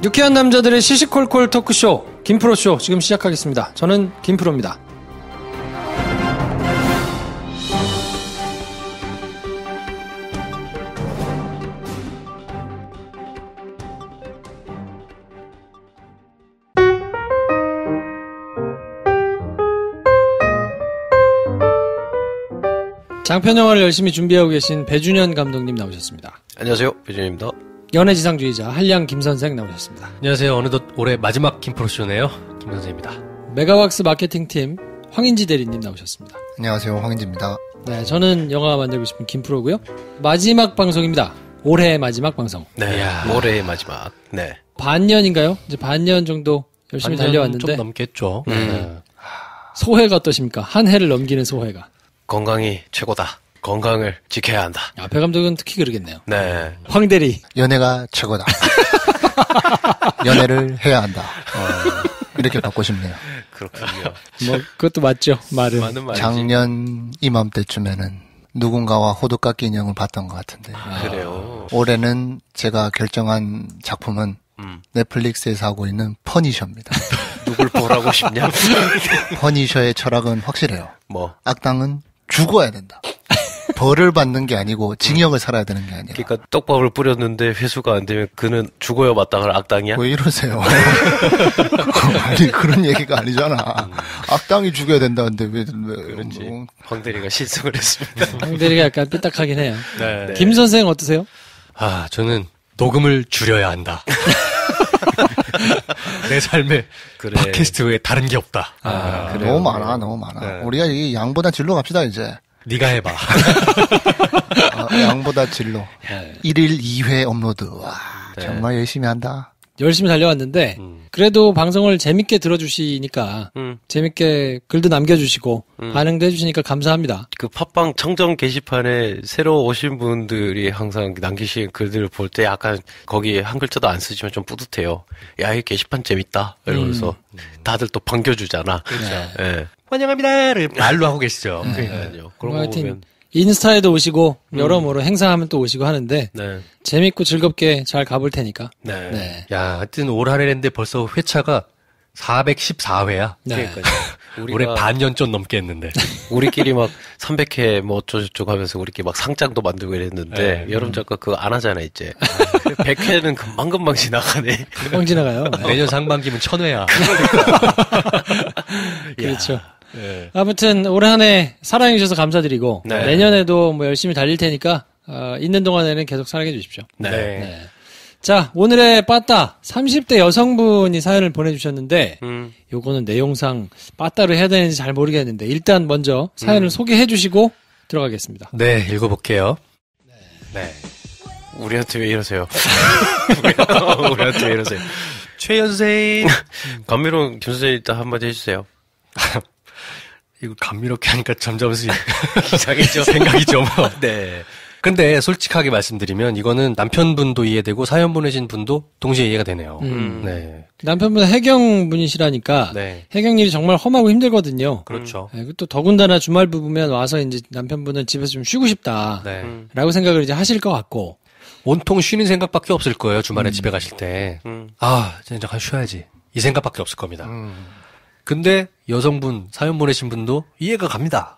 유쾌한 남자들의 시시콜콜 토크쇼 김프로쇼 지금 시작하겠습니다. 저는 김프로입니다. 장편 영화를 열심히 준비하고 계신 배준현 감독님 나오셨습니다. 안녕하세요, 배준현입니다. 연애지상주의자 한량 김선생 나오셨습니다. 안녕하세요. 어느덧 올해 마지막 김프로쇼네요. 김선생입니다. 메가박스 마케팅팀 황인지 대리님 나오셨습니다. 안녕하세요. 황인지입니다. 네, 저는 영화 만들고 싶은 김프로고요. 마지막 방송입니다. 올해의 마지막 방송. 네, 올해의 마지막. 네. 반년인가요? 이제 반년 정도 열심히 달려왔는데 좀 넘겠죠. 소회가 어떠십니까? 한 해를 넘기는 소회가. 건강이 최고다. 건강을 지켜야 한다. 야, 배 감독은 특히 그러겠네요. 네. 황 대리. 연애가 최고다. 연애를 해야 한다. 이렇게 받고 싶네요. 그렇군요. 뭐 그것도 맞죠. 말은. 맞는 말이지. 작년 이맘때쯤에는 누군가와 호두깎이 인형을 봤던 것 같은데. 그래요. 올해는 제가 결정한 작품은 넷플릭스에서 하고 있는 퍼니셔입니다. 누굴 보라고 싶냐? 퍼니셔의 철학은 확실해요. 뭐. 악당은 죽어야 된다. 벌을 받는 게 아니고 징역을 살아야 되는 게 아니라. 그러니까 떡밥을 뿌렸는데 회수가 안 되면 그는 죽어야 마땅한 악당이야? 왜 이러세요? 아니 그런 얘기가 아니잖아. 악당이 죽여야 된다는데 왜 그렇지. 황 대리가 실수를 했습니다. 황 대리가 약간 삐딱하긴 해요. 네. 김 선생 어떠세요? 아, 저는 녹음을 줄여야 한다. 내 삶에 그래. 팟캐스트 외에 다른 게 없다. 너무 많아, 너무 많아. 네. 우리가 이 양보다 질로 갑시다 이제. 네가 해봐. 양보다 질로. 1일 2회 업로드. 와, 정말 열심히 한다. 열심히 달려왔는데 그래도 방송을 재밌게 들어주시니까 재밌게 글도 남겨주시고 반응도 해주시니까 감사합니다. 그 팟빵 청정 게시판에 새로 오신 분들이 항상 남기신 글들을 볼 때 약간 거기에 한 글자도 안 쓰지만 좀 뿌듯해요. 야, 이 게시판 재밌다. 이러면서 다들 또 반겨주잖아. 그렇죠. 예. 환영합니다를 말로 하고 계시죠. 그러니까요. 그런 거 하여튼 보면. 인스타에도 오시고 여러모로 행사하면 또 오시고 하는데 네. 재밌고 즐겁게 잘 가볼 테니까. 네. 네. 야, 하여튼 올 한 해인데 벌써 회차가 414회야. 네. 그러니까요. 올해 반년 좀 넘게 했는데. 우리끼리 막 300회 뭐 어쩌고저쩌고 하면서 우리끼리 막 상장도 만들고 이랬는데 네. 여름 작가 그거 안 하잖아 이제. 100회는 금방금방 지나가네. 금방 지나가요. 내년 상반기면 1000회야. 그렇죠. 네. 아무튼 올 한 해 사랑해주셔서 감사드리고 네. 내년에도 뭐 열심히 달릴 테니까 있는 동안에는 계속 사랑해 주십시오. 네. 네. 자, 오늘의 빠따 30대 여성분이 사연을 보내주셨는데 요거는 내용상 빠따를 해야 되는지 잘 모르겠는데 일단 먼저 사연을 소개해 주시고 들어가겠습니다. 네, 읽어볼게요. 네. 우리한테 왜 이러세요? 우리한테 왜 이러세요? 최연생. 감미로운 김선생님 일단 한마디 해주세요. 이거 감미롭게 하니까 점점 이상해져. 생각이 좀. 네. 근데 솔직하게 말씀드리면 이거는 남편분도 이해되고 사연 보내신 분도 동시에 이해가 되네요. 네. 남편분 해경분이시라니까 네. 해경일이 정말 험하고 힘들거든요. 그렇죠. 네, 또 더군다나 주말 부부면 와서 이제 남편분은 집에서 좀 쉬고 싶다. 네. 라고 생각을 이제 하실 것 같고. 온통 쉬는 생각밖에 없을 거예요. 주말에 집에 가실 때. 아, 이제 잠깐 쉬어야지. 이 생각밖에 없을 겁니다. 근데 여성분 사연 보내신 분도 이해가 갑니다.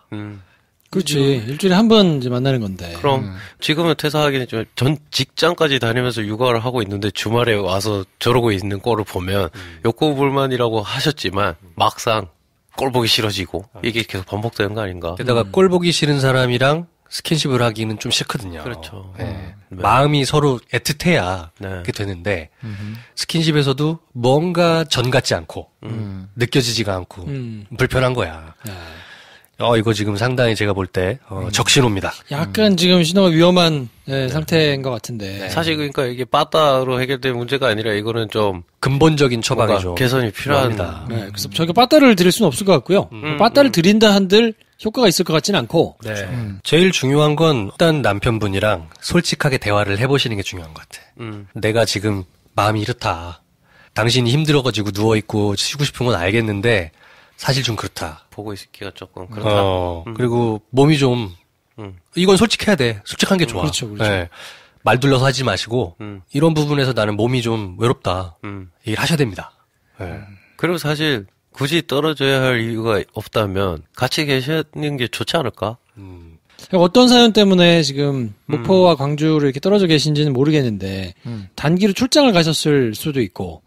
그렇지. 일주일에 한 번 이제 만나는 건데. 그럼 지금은 퇴사하긴 했지만 전 직장까지 다니면서 육아를 하고 있는데 주말에 와서 저러고 있는 꼴을 보면 욕구불만이라고 하셨지만 막상 꼴 보기 싫어지고 이게 계속 반복되는 거 아닌가. 게다가 꼴 보기 싫은 사람이랑 스킨십을 하기는 좀 싫거든요. 그렇죠. 네. 네. 마음이 서로 애틋해야 네. 그렇게 되는데 스킨십에서도 뭔가 전 같지 않고 느껴지지가 않고 불편한 거야. 이거 지금 상당히 제가 볼 때 적신호입니다. 약간 지금 신호가 위험한 상태인 것 같은데. 사실 그러니까 이게 빠따로 해결될 문제가 아니라 이거는 좀 근본적인 처방이죠. 개선이 필요한. 네, 그래서 저희가 빠따를 드릴 수는 없을 것 같고요. 빠따를 드린다 한들 효과가 있을 것 같지는 않고. 네. 제일 중요한 건 일단 남편분이랑 솔직하게 대화를 해보시는 게 중요한 것 같아. 내가 지금 마음이 이렇다. 당신이 힘들어가지고 누워있고 쉬고 싶은 건 알겠는데 사실 좀 그렇다. 보고 있기가 조금 그렇다. 그리고 몸이 좀 이건 솔직해야 돼. 솔직한 게 좋아. 그렇죠. 네. 말 둘러서 하지 마시고 이런 부분에서 나는 몸이 좀 외롭다. 얘기를 하셔야 됩니다. 네. 그리고 사실 굳이 떨어져야 할 이유가 없다면 같이 계시는 게 좋지 않을까? 어떤 사연 때문에 지금 목포와 광주를 이렇게 떨어져 계신지는 모르겠는데 단기로 출장을 가셨을 수도 있고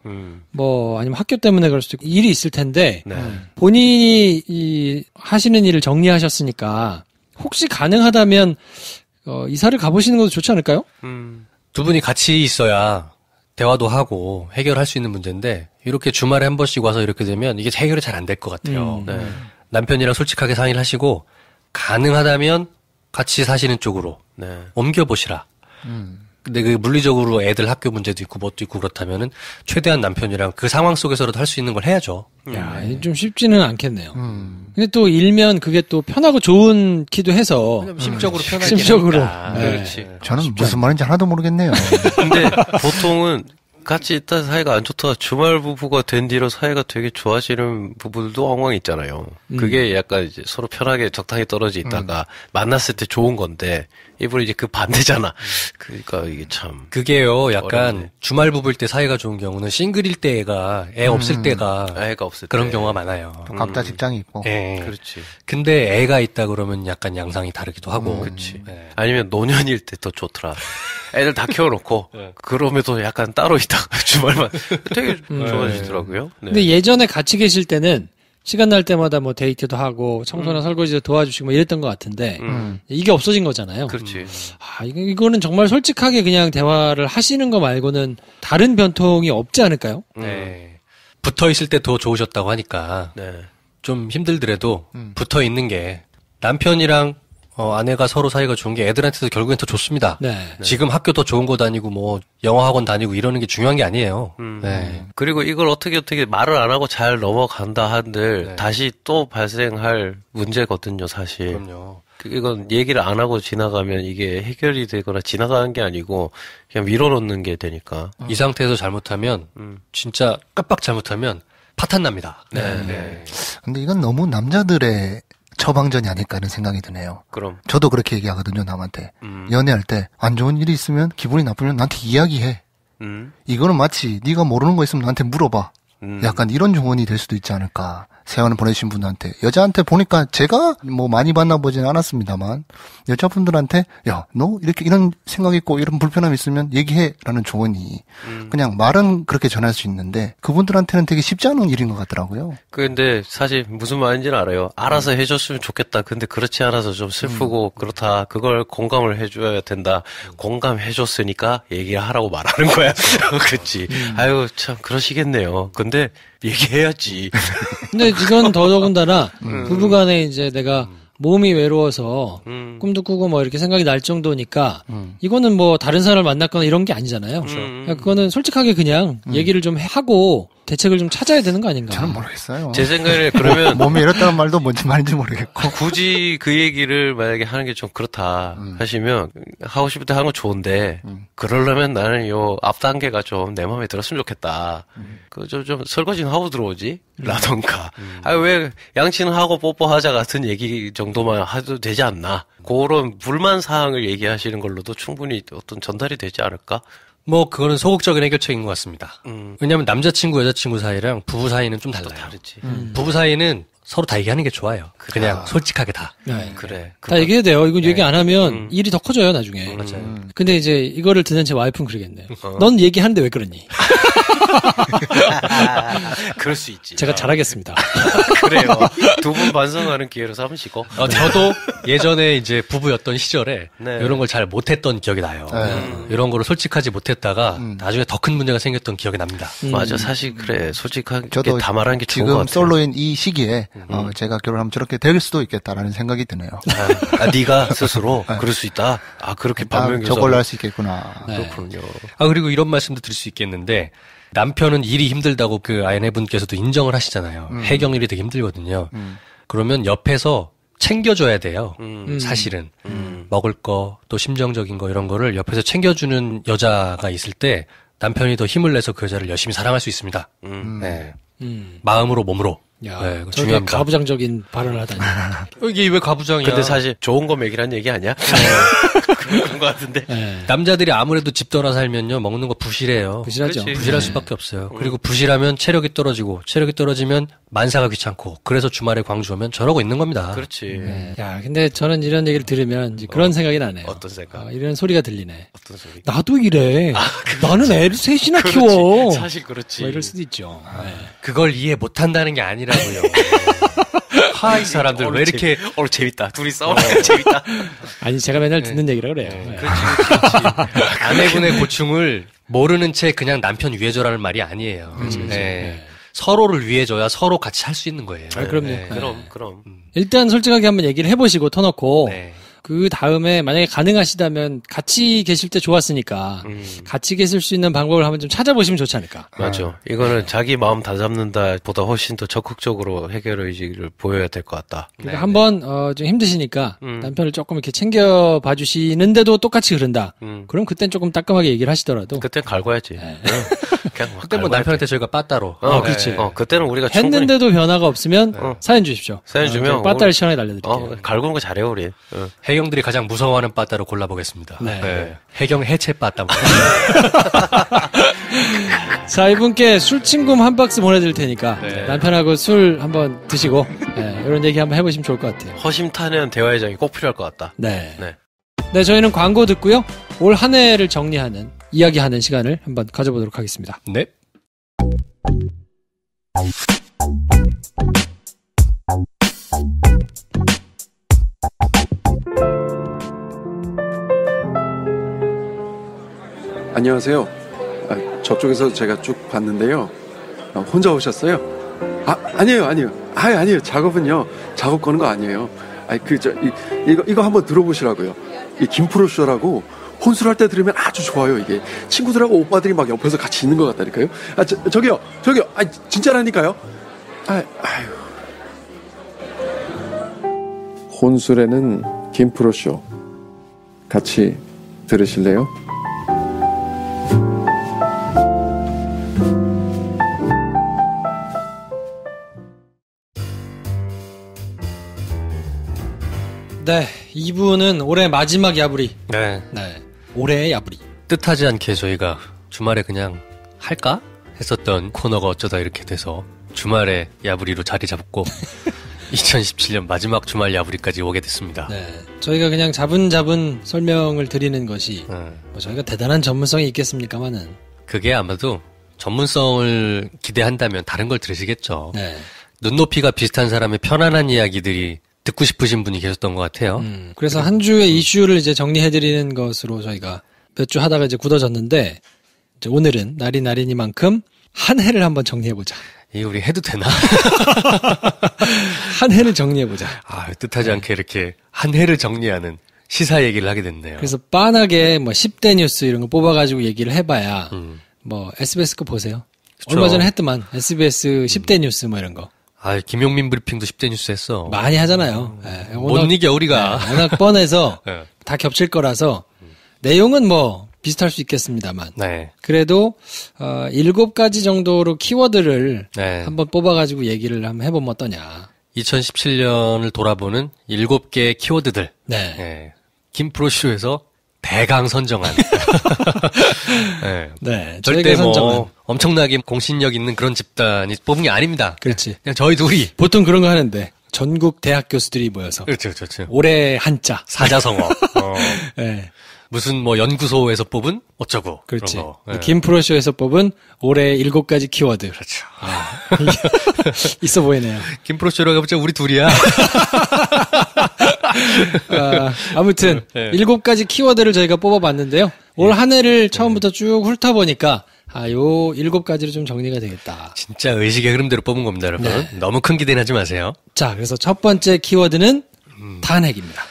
뭐 아니면 학교 때문에 그럴 수도 있고 일이 있을 텐데 네. 본인이 이 하시는 일을 정리하셨으니까 혹시 가능하다면 이사를 가보시는 것도 좋지 않을까요? 두 분이 같이 있어야 대화도 하고 해결할 수 있는 문제인데 이렇게 주말에 한 번씩 와서 이렇게 되면 이게 해결이 잘 안 될 것 같아요. 네. 남편이랑 솔직하게 상의를 하시고 가능하다면 같이 사시는 쪽으로 네. 옮겨보시라. 근데 그 물리적으로 애들 학교 문제도 있고 뭣도 있고 그렇다면은 최대한 남편이랑 그 상황 속에서라도 할 수 있는 걸 해야죠. 야, 좀 쉽지는 않겠네요. 근데 또 일면 그게 또 편하고 좋은 기도 해서 심적으로 편하게 심적으로. 하니까. 네. 그렇지. 저는 무슨 말인지 하나도 모르겠네요. 근데 보통은 같이 있다 사이가 안 좋다가 주말 부부가 된 뒤로 사이가 되게 좋아지는 부부들도 왕왕 있잖아요. 그게 약간 이제 서로 편하게 적당히 떨어져 있다가 만났을 때 좋은 건데 이분은 이제 그 반대잖아. 그러니까 이게 참 그게요, 약간 어렵네. 주말 부부일 때 사이가 좋은 경우는 싱글일 때 애 없을 때가 애가 없을 그런 때. 경우가 많아요. 각자 직장이 있고. 예. 그렇지. 근데 애가 있다 그러면 약간 양상이 다르기도 하고. 그렇지. 예. 아니면 노년일 때 더 좋더라. 애들 다 키워놓고 그럼에도 약간 따로 있다가 주말만 되게 좋아지더라고요. 네. 근데 예전에 같이 계실 때는 시간 날 때마다 뭐 데이트도 하고 청소나 설거지도 도와주시고 뭐 이랬던 것 같은데 이게 없어진 거잖아요. 그렇지. 아, 이거는 정말 솔직하게 그냥 대화를 하시는 거 말고는 다른 변통이 없지 않을까요? 네. 붙어 있을 때 더 좋으셨다고 하니까 네. 좀 힘들더라도 붙어 있는 게 남편이랑 아내가 서로 사이가 좋은 게 애들한테도 결국엔 더 좋습니다. 네. 지금 학교 더 좋은 거 다니고 뭐 영어 학원 다니고 이러는 게 중요한 게 아니에요. 네. 그리고 이걸 어떻게 말을 안 하고 잘 넘어간다 한들 네. 다시 또 발생할 문제거든요, 사실. 그럼요. 이건 얘기를 안 하고 지나가면 이게 해결이 되거나 지나가는 게 아니고 그냥 밀어놓는 게 되니까. 이 상태에서 잘못하면 진짜 깜빡 잘못하면 파탄 납니다. 네. 근데 이건 너무 남자들의 처방전이 아닐까 하는 생각이 드네요. 그럼. 저도 그렇게 얘기하거든요, 남한테. 연애할 때 안 좋은 일이 있으면 기분이 나쁘면 나한테 이야기해. 이거는 마치 네가 모르는 거 있으면 나한테 물어봐. 약간 이런 조언이 될 수도 있지 않을까. 세안을 보내신 분한테. 여자한테 보니까 제가 뭐 많이 만나보지는 않았습니다만 여자분들한테 야, 너 이렇게 이런 생각 있고 이런 불편함 있으면 얘기해 라는 조언이 그냥 말은 그렇게 전할 수 있는데 그분들한테는 되게 쉽지 않은 일인 것 같더라고요. 근데 사실 무슨 말인지는 알아요. 알아서 해줬으면 좋겠다. 근데 그렇지 않아서 좀 슬프고 그렇다. 그걸 공감을 해줘야 된다. 공감해줬으니까 얘기를 하라고 말하는 거야. 그렇지. 아유 참 그러시겠네요. 근데 얘기해야지. 근데 이건 더더군다나 부부간에 이제 내가 몸이 외로워서 꿈도 꾸고 뭐 이렇게 생각이 날 정도니까 이거는 뭐 다른 사람을 만났거나 이런 게 아니잖아요. 그러니까 그거는 솔직하게 그냥 얘기를 좀 하고 대책을 좀 찾아야 되는 거 아닌가. 저는 모르겠어요. 제 생각에 그러면 몸이 이렇다는 말도 뭔지 말인지 모르겠고. 굳이 그 얘기를 만약에 하는 게 좀 그렇다 하시면 하고 싶을 때 하는 건 좋은데 그러려면 나는 요 앞 단계가 좀 내 마음에 들었으면 좋겠다. 그 좀 설거지는 하고 들어오지 라던가. 아 왜 양치는 하고 뽀뽀하자 같은 얘기 정도만 해도 되지 않나. 그런 불만 사항을 얘기하시는 걸로도 충분히 어떤 전달이 되지 않을까? 뭐 그거는 소극적인 해결책인 것 같습니다. 왜냐하면 남자친구 여자친구 사이랑 부부 사이는 좀 달라요. 다르지. 부부 사이는 서로 다 얘기하는 게 좋아요. 그냥 솔직하게 다. 네. 그래. 다 얘기해야 돼요. 이건 얘기 안 하면 일이 더 커져요, 나중에. 맞아요. 근데 이제 이거를 듣는 제 와이프는 그러겠네요. 넌 얘기하는데 왜 그러니? 그럴 수 있지. 제가 잘하겠습니다. 그래요. 두 분 반성하는 기회로 삼으시고. 저도 예전에 이제 부부였던 시절에 네. 이런 걸 잘 못했던 기억이 나요. 이런 거를 솔직하지 못했다가 나중에 더 큰 문제가 생겼던 기억이 납니다. 맞아. 사실 그래. 솔직하게 저도 다 말하는 게 좋은 것 지금 같아요. 솔로인 이 시기에 제가 결혼하면 저렇게 될 수도 있겠다라는 생각이 드네요. 네가 스스로 그럴 수 있다. 아 그렇게 반면교사. 저걸로 할 수 있겠구나. 그렇군요. 그리고 이런 말씀도 드릴 수 있겠는데 남편은 일이 힘들다고 그 아내분께서도 인정을 하시잖아요. 해경일이 되게 힘들거든요. 그러면 옆에서 챙겨줘야 돼요. 사실은 먹을 거 또 심정적인 거 이런 거를 옆에서 챙겨주는 여자가 있을 때 남편이 더 힘을 내서 그 여자를 열심히 사랑할 수 있습니다. 네. 마음으로 몸으로. 야, 네, 저게 중요합니다. 가부장적인 발언을 하다니. 이게 왜 가부장이야? 근데 사실 좋은 거 먹이란 얘기 아니야? 그런 거 같은데. 네. 남자들이 아무래도 집 떠나 살면요, 먹는 거 부실해요. 부실하죠. 그렇지. 부실할 수밖에 없어요. 그리고 부실하면 체력이 떨어지고, 체력이 떨어지면 만사가 귀찮고, 그래서 주말에 광주 오면 저러고 있는 겁니다. 그렇지. 네. 야, 근데 저는 이런 얘기를 들으면 이제 그런 생각이 나네요. 어떤 생각? 이런 소리가 들리네. 어떤 소리? 나도 이래. 나는 애를 셋이나 키워. 사실 그렇지. 뭐 이럴 수도 있죠. 네. 그걸 이해 못 한다는 게 아니라고요. 이 사람들 왜 이렇게 오늘 재밌다. 둘이 싸우니까 재밌다. 아니 제가 맨날 듣는 얘기라 그래요. 네. 그렇지. 아내분의 고충을 모르는 채 그냥 남편 위해줘라는 말이 아니에요. 네. 서로를 위해줘야 서로 같이 할 수 있는 거예요. 아, 그럼요. 네. 그럼. 일단 솔직하게 한번 얘기를 해보시고 터놓고 네. 그 다음에 만약에 가능하시다면 같이 계실 때 좋았으니까 같이 계실 수 있는 방법을 한번 좀 찾아보시면 좋지 않을까. 맞아. 이거는 자기 마음 다 잡는다 보다 훨씬 더 적극적으로 해결 의지를 보여야 될 것 같다. 그러니까 한번 좀 힘드시니까 남편을 조금 이렇게 챙겨봐 주시는데도 똑같이 그런다. 그럼 그땐 조금 따끔하게 얘기를 하시더라도 그땐 갈궈야지. 그냥 그때 뭐 남편한테 저희가 빠따로. 그렇지. 그때는 우리가 충분히 했는데도 변화가 없으면 사연 주십시오. 사연 주면 빠따를 시원하게 날려드릴게요. 갈구는 거 잘해요 우리. 해경들이 가장 무서워하는 빠따로 골라보겠습니다. 네. 해경 해체 빠따. 자, 이분께 술친굼 한 박스 보내드릴 테니까 네. 남편하고 술 한번 드시고 이런 얘기 한번 해보시면 좋을 것 같아요. 허심탄회한 대화의 장이 꼭 필요할 것 같다. 네. 네. 네, 저희는 광고 듣고요. 올 한 해를 정리하는, 이야기하는 시간을 한번 가져보도록 하겠습니다. 네. 안녕하세요. 저쪽에서 제가 쭉 봤는데요. 혼자 오셨어요? 아니에요. 아니에요. 작업은요. 작업 거는 거 아니에요. 이거 한번 들어보시라고요. 이 김프로쇼라고 혼술할 때 들으면 아주 좋아요. 이게 친구들하고 오빠들이 막 옆에서 같이 있는 것 같다니까요. 저기요. 진짜라니까요. 아유. 혼술에는 김프로쇼 같이 들으실래요? 네, 2부는 올해 마지막 야부리. 네. 네, 올해의 야부리. 뜻하지 않게 저희가 주말에 그냥 할까? 했었던 코너가 어쩌다 이렇게 돼서 주말에 야부리로 자리 잡고 2017년 마지막 주말 야부리까지 오게 됐습니다. 네, 저희가 그냥 자분자분 설명을 드리는 것이 뭐 저희가 대단한 전문성이 있겠습니까마는. 그게 아마도 전문성을 기대한다면 다른 걸 들으시겠죠. 네. 눈높이가 비슷한 사람의 편안한 이야기들이 듣고 싶으신 분이 계셨던 것 같아요. 그래서 한 주의 이슈를 이제 정리해드리는 것으로 저희가 몇 주 하다가 이제 굳어졌는데, 이제 오늘은 날이니만큼 한 해를 한번 정리해보자. 이 우리 해도 되나? 한 해를 정리해보자. 뜻하지 않게 이렇게 한 해를 정리하는 시사 얘기를 하게 됐네요. 그래서 빤하게 뭐 10대 뉴스 이런 거 뽑아가지고 얘기를 해봐야, 뭐 SBS 거 보세요. 그쵸. 얼마 전에 했더만 SBS 10대 뉴스 뭐 이런 거. 김용민 브리핑도 10대 뉴스 했어. 많이 하잖아요. 네, 못 이겨, 우리가. 네, 워낙 뻔해서 네. 다 겹칠 거라서, 내용은 뭐 비슷할 수 있겠습니다만. 네. 그래도 7가지 정도로 키워드를 네. 한번 뽑아가지고 얘기를 한번 해보면 어떠냐. 2017년을 돌아보는 7개의 키워드들. 네. 네. 김프로쇼에서 대강 선정한. 네. 네. 절대 저희가 선정한. 뭐 엄청나게 공신력 있는 그런 집단이 뽑은 게 아닙니다. 그렇지. 그냥 저희 둘이. 보통 그런 거 하는데 전국 대학 교수들이 모여서 그렇죠. 올해 한자. 사자성어. 네. 무슨 뭐 연구소에서 뽑은 어쩌고. 그렇지. 그런 거. 네. 김프로쇼에서 뽑은 올해 7가지 키워드. 그렇죠. 있어 보이네요. 김프로쇼라고 해보자 우리 둘이야. 아무튼 네. 7가지 키워드를 저희가 뽑아봤는데요. 올 한 해를 처음부터 쭉 훑어보니까 요 7가지로 좀 정리가 되겠다. 진짜 의식의 흐름대로 뽑은 겁니다, 여러분. 네. 너무 큰 기대는 하지 마세요. 자, 그래서 첫 번째 키워드는 탄핵입니다.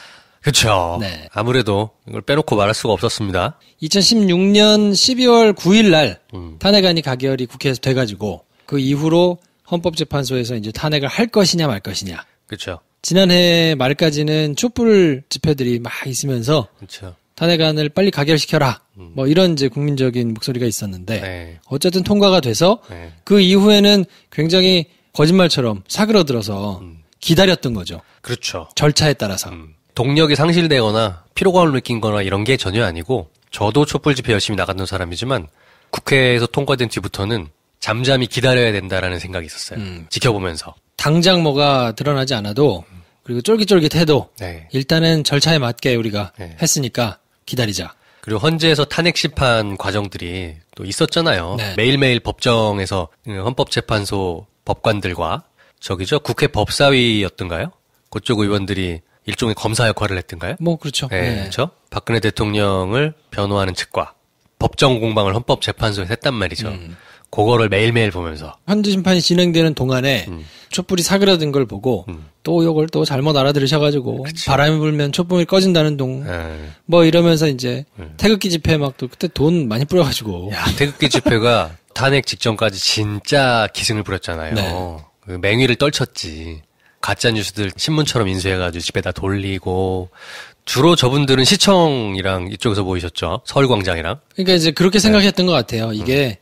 그렇죠. 네. 아무래도 이걸 빼놓고 말할 수가 없었습니다. 2016년 12월 9일 날 탄핵안이 가결이 국회에서 돼가지고 그 이후로 헌법재판소에서 이제 탄핵을 할 것이냐 말 것이냐. 그렇죠. 지난해 말까지는 촛불 집회들이 막 있으면서 그렇죠. 탄핵안을 빨리 가결시켜라. 뭐 이런 이제 국민적인 목소리가 있었는데 네. 어쨌든 통과가 돼서 네. 그 이후에는 굉장히 거짓말처럼 사그러들어서 기다렸던 거죠. 그렇죠. 절차에 따라서. 동력이 상실되거나 피로감을 느낀거나 이런 게 전혀 아니고 저도 촛불 집회 열심히 나갔던 사람이지만 국회에서 통과된 뒤부터는 잠잠히 기다려야 된다라는 생각이 있었어요. 지켜보면서. 당장 뭐가 드러나지 않아도 그리고 쫄깃쫄깃해도 네. 일단은 절차에 맞게 우리가 네. 했으니까 기다리자. 그리고 헌재에서 탄핵 심판 과정들이 또 있었잖아요. 네. 매일매일 법정에서 헌법재판소 법관들과 국회 법사위였던가요? 그쪽 의원들이 일종의 검사 역할을 했던가요? 뭐 그렇죠. 네, 그렇죠. 박근혜 대통령을 변호하는 측과 법정 공방을 헌법재판소에서 했단 말이죠. 그거를 매일매일 보면서 현재 심판이 진행되는 동안에 촛불이 사그라든 걸 보고 또 이걸 또 잘못 알아들으셔가지고 바람이 불면 촛불이 꺼진다는 뭐 이러면서 이제 태극기 집회 막 또 그때 돈 많이 뿌려가지고 야, 태극기 집회가 탄핵 직전까지 진짜 기승을 부렸잖아요. 네. 그 맹위를 떨쳤지. 가짜 뉴스들 신문처럼 인수해가지고 집에다 돌리고 주로 저분들은 시청이랑 이쪽에서 보이셨죠. 서울광장이랑. 그러니까 이제 그렇게 생각했던 것 같아요. 이게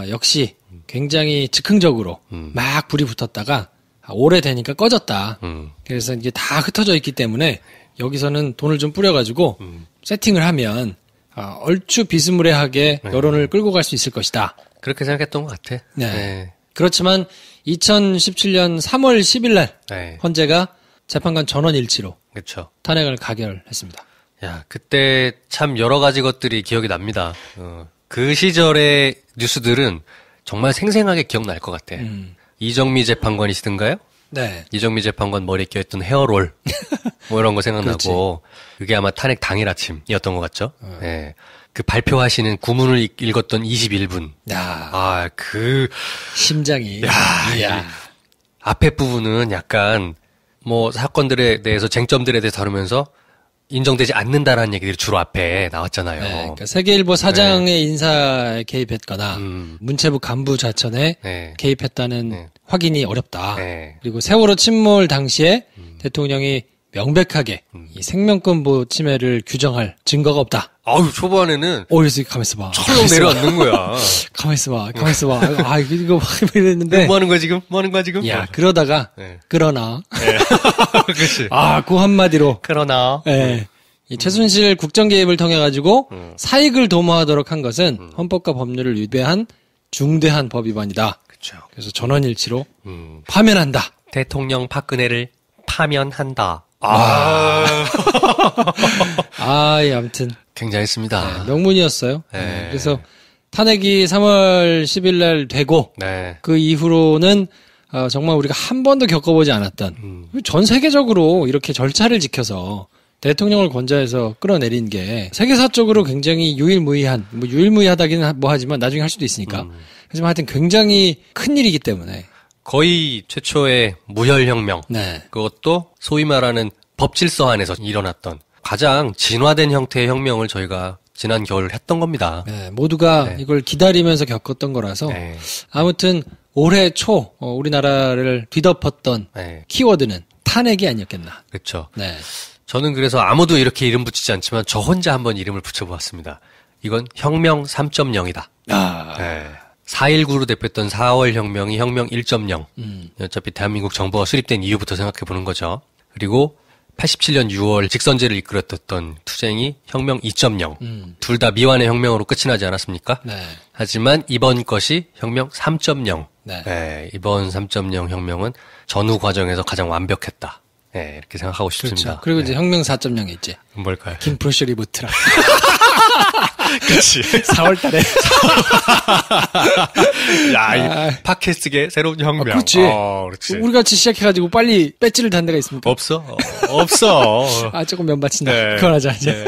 역시 굉장히 즉흥적으로 막 불이 붙었다가 오래되니까 꺼졌다. 그래서 이게 다 흩어져 있기 때문에 여기서는 돈을 좀 뿌려가지고 세팅을 하면 얼추 비스무리하게 여론을 끌고 갈 수 있을 것이다. 그렇게 생각했던 것 같아. 네. 네. 그렇지만 2017년 3월 10일 날 네. 헌재가 재판관 전원 일치로 그렇죠. 탄핵을 가결했습니다. 야, 그때 참 여러 가지 것들이 기억이 납니다. 그 시절의 뉴스들은 정말 생생하게 기억날 것 같아. 이정미 재판관이시던가요? 네. 이정미 재판관 머리에 껴있던 헤어롤 뭐 이런 거 생각나고 그게 아마 탄핵 당일 아침이었던 것 같죠. 네. 그 발표하시는 구문을 읽었던 21분. 야, 심장이. 야, 앞에 부분은 약간 뭐 사건들에 대해서 쟁점들에 대해서 다루면서 인정되지 않는다라는 얘기들이 주로 앞에 나왔잖아요. 네, 그러니까 세계일보 사장의 인사에 개입했거나 문체부 간부 좌천에 개입했다는 확인이 어렵다. 그리고 세월호 침몰 당시에 대통령이 명백하게 이 생명권보 침해를 규정할 증거가 없다. 아유, 초반에는 그래서 가만있어 봐. 철렁 내려앉는 거야. 가만있어 봐. 이거 막 이랬는데. 뭐 하는 거야 지금? 야, 그러다가 그러나. 그렇지. 그 한마디로. 그러나. 네. 이 최순실 국정 개입을 통해 가지고 사익을 도모하도록 한 것은 헌법과 법률을 위배한 중대한 법 위반이다. 그렇죠. 그래서 전원일치로 파면한다. 대통령 박근혜를 파면한다. 아무튼 굉장했습니다. 네, 명문이었어요. 네. 그래서 탄핵이 3월 10일 날 되고 그 이후로는 정말 우리가 한 번도 겪어보지 않았던 전 세계적으로 이렇게 절차를 지켜서 대통령을 권좌해서 끌어내린 게 세계사적으로 굉장히 유일무이한 뭐 유일무이하다기는 뭐 하지만 나중에 할 수도 있으니까 하지만 하여튼 굉장히 큰 일이기 때문에 거의 최초의 무혈혁명. 네. 그것도 소위 말하는 법질서 안에서 일어났던 가장 진화된 형태의 혁명을 저희가 지난 겨울 했던 겁니다. 네, 모두가 이걸 기다리면서 겪었던 거라서 아무튼 올해 초 우리나라를 뒤덮었던 키워드는 탄핵이 아니었겠나. 그렇죠. 네. 저는 그래서 아무도 이렇게 이름 붙이지 않지만 저 혼자 한번 이름을 붙여보았습니다. 이건 혁명 3.0이다. 네. 4.19로 대표했던 4월 혁명이 혁명 1.0. 어차피 대한민국 정부가 수립된 이유부터 생각해보는 거죠. 그리고 87년 6월 직선제를 이끌었던 투쟁이 혁명 2.0. 둘 다 미완의 혁명으로 끝이 나지 않았습니까? 네. 하지만 이번 것이 혁명 3.0. 네. 이번 3.0 혁명은 전후 과정에서 가장 완벽했다. 네, 이렇게 생각하고 싶습니다. 그렇죠. 그리고 이제 혁명 4.0이 있지. 뭘까요? 김프로쇼 리부트라. 그치. 4월 달에. 야, 이 팟캐스트계 새로운 혁명. 그렇지. 그렇지. 우리 같이 시작해가지고 빨리 배지를 단 데가 있습니까? 없어. 없어. 조금 면바친다. 그만하자, 이제.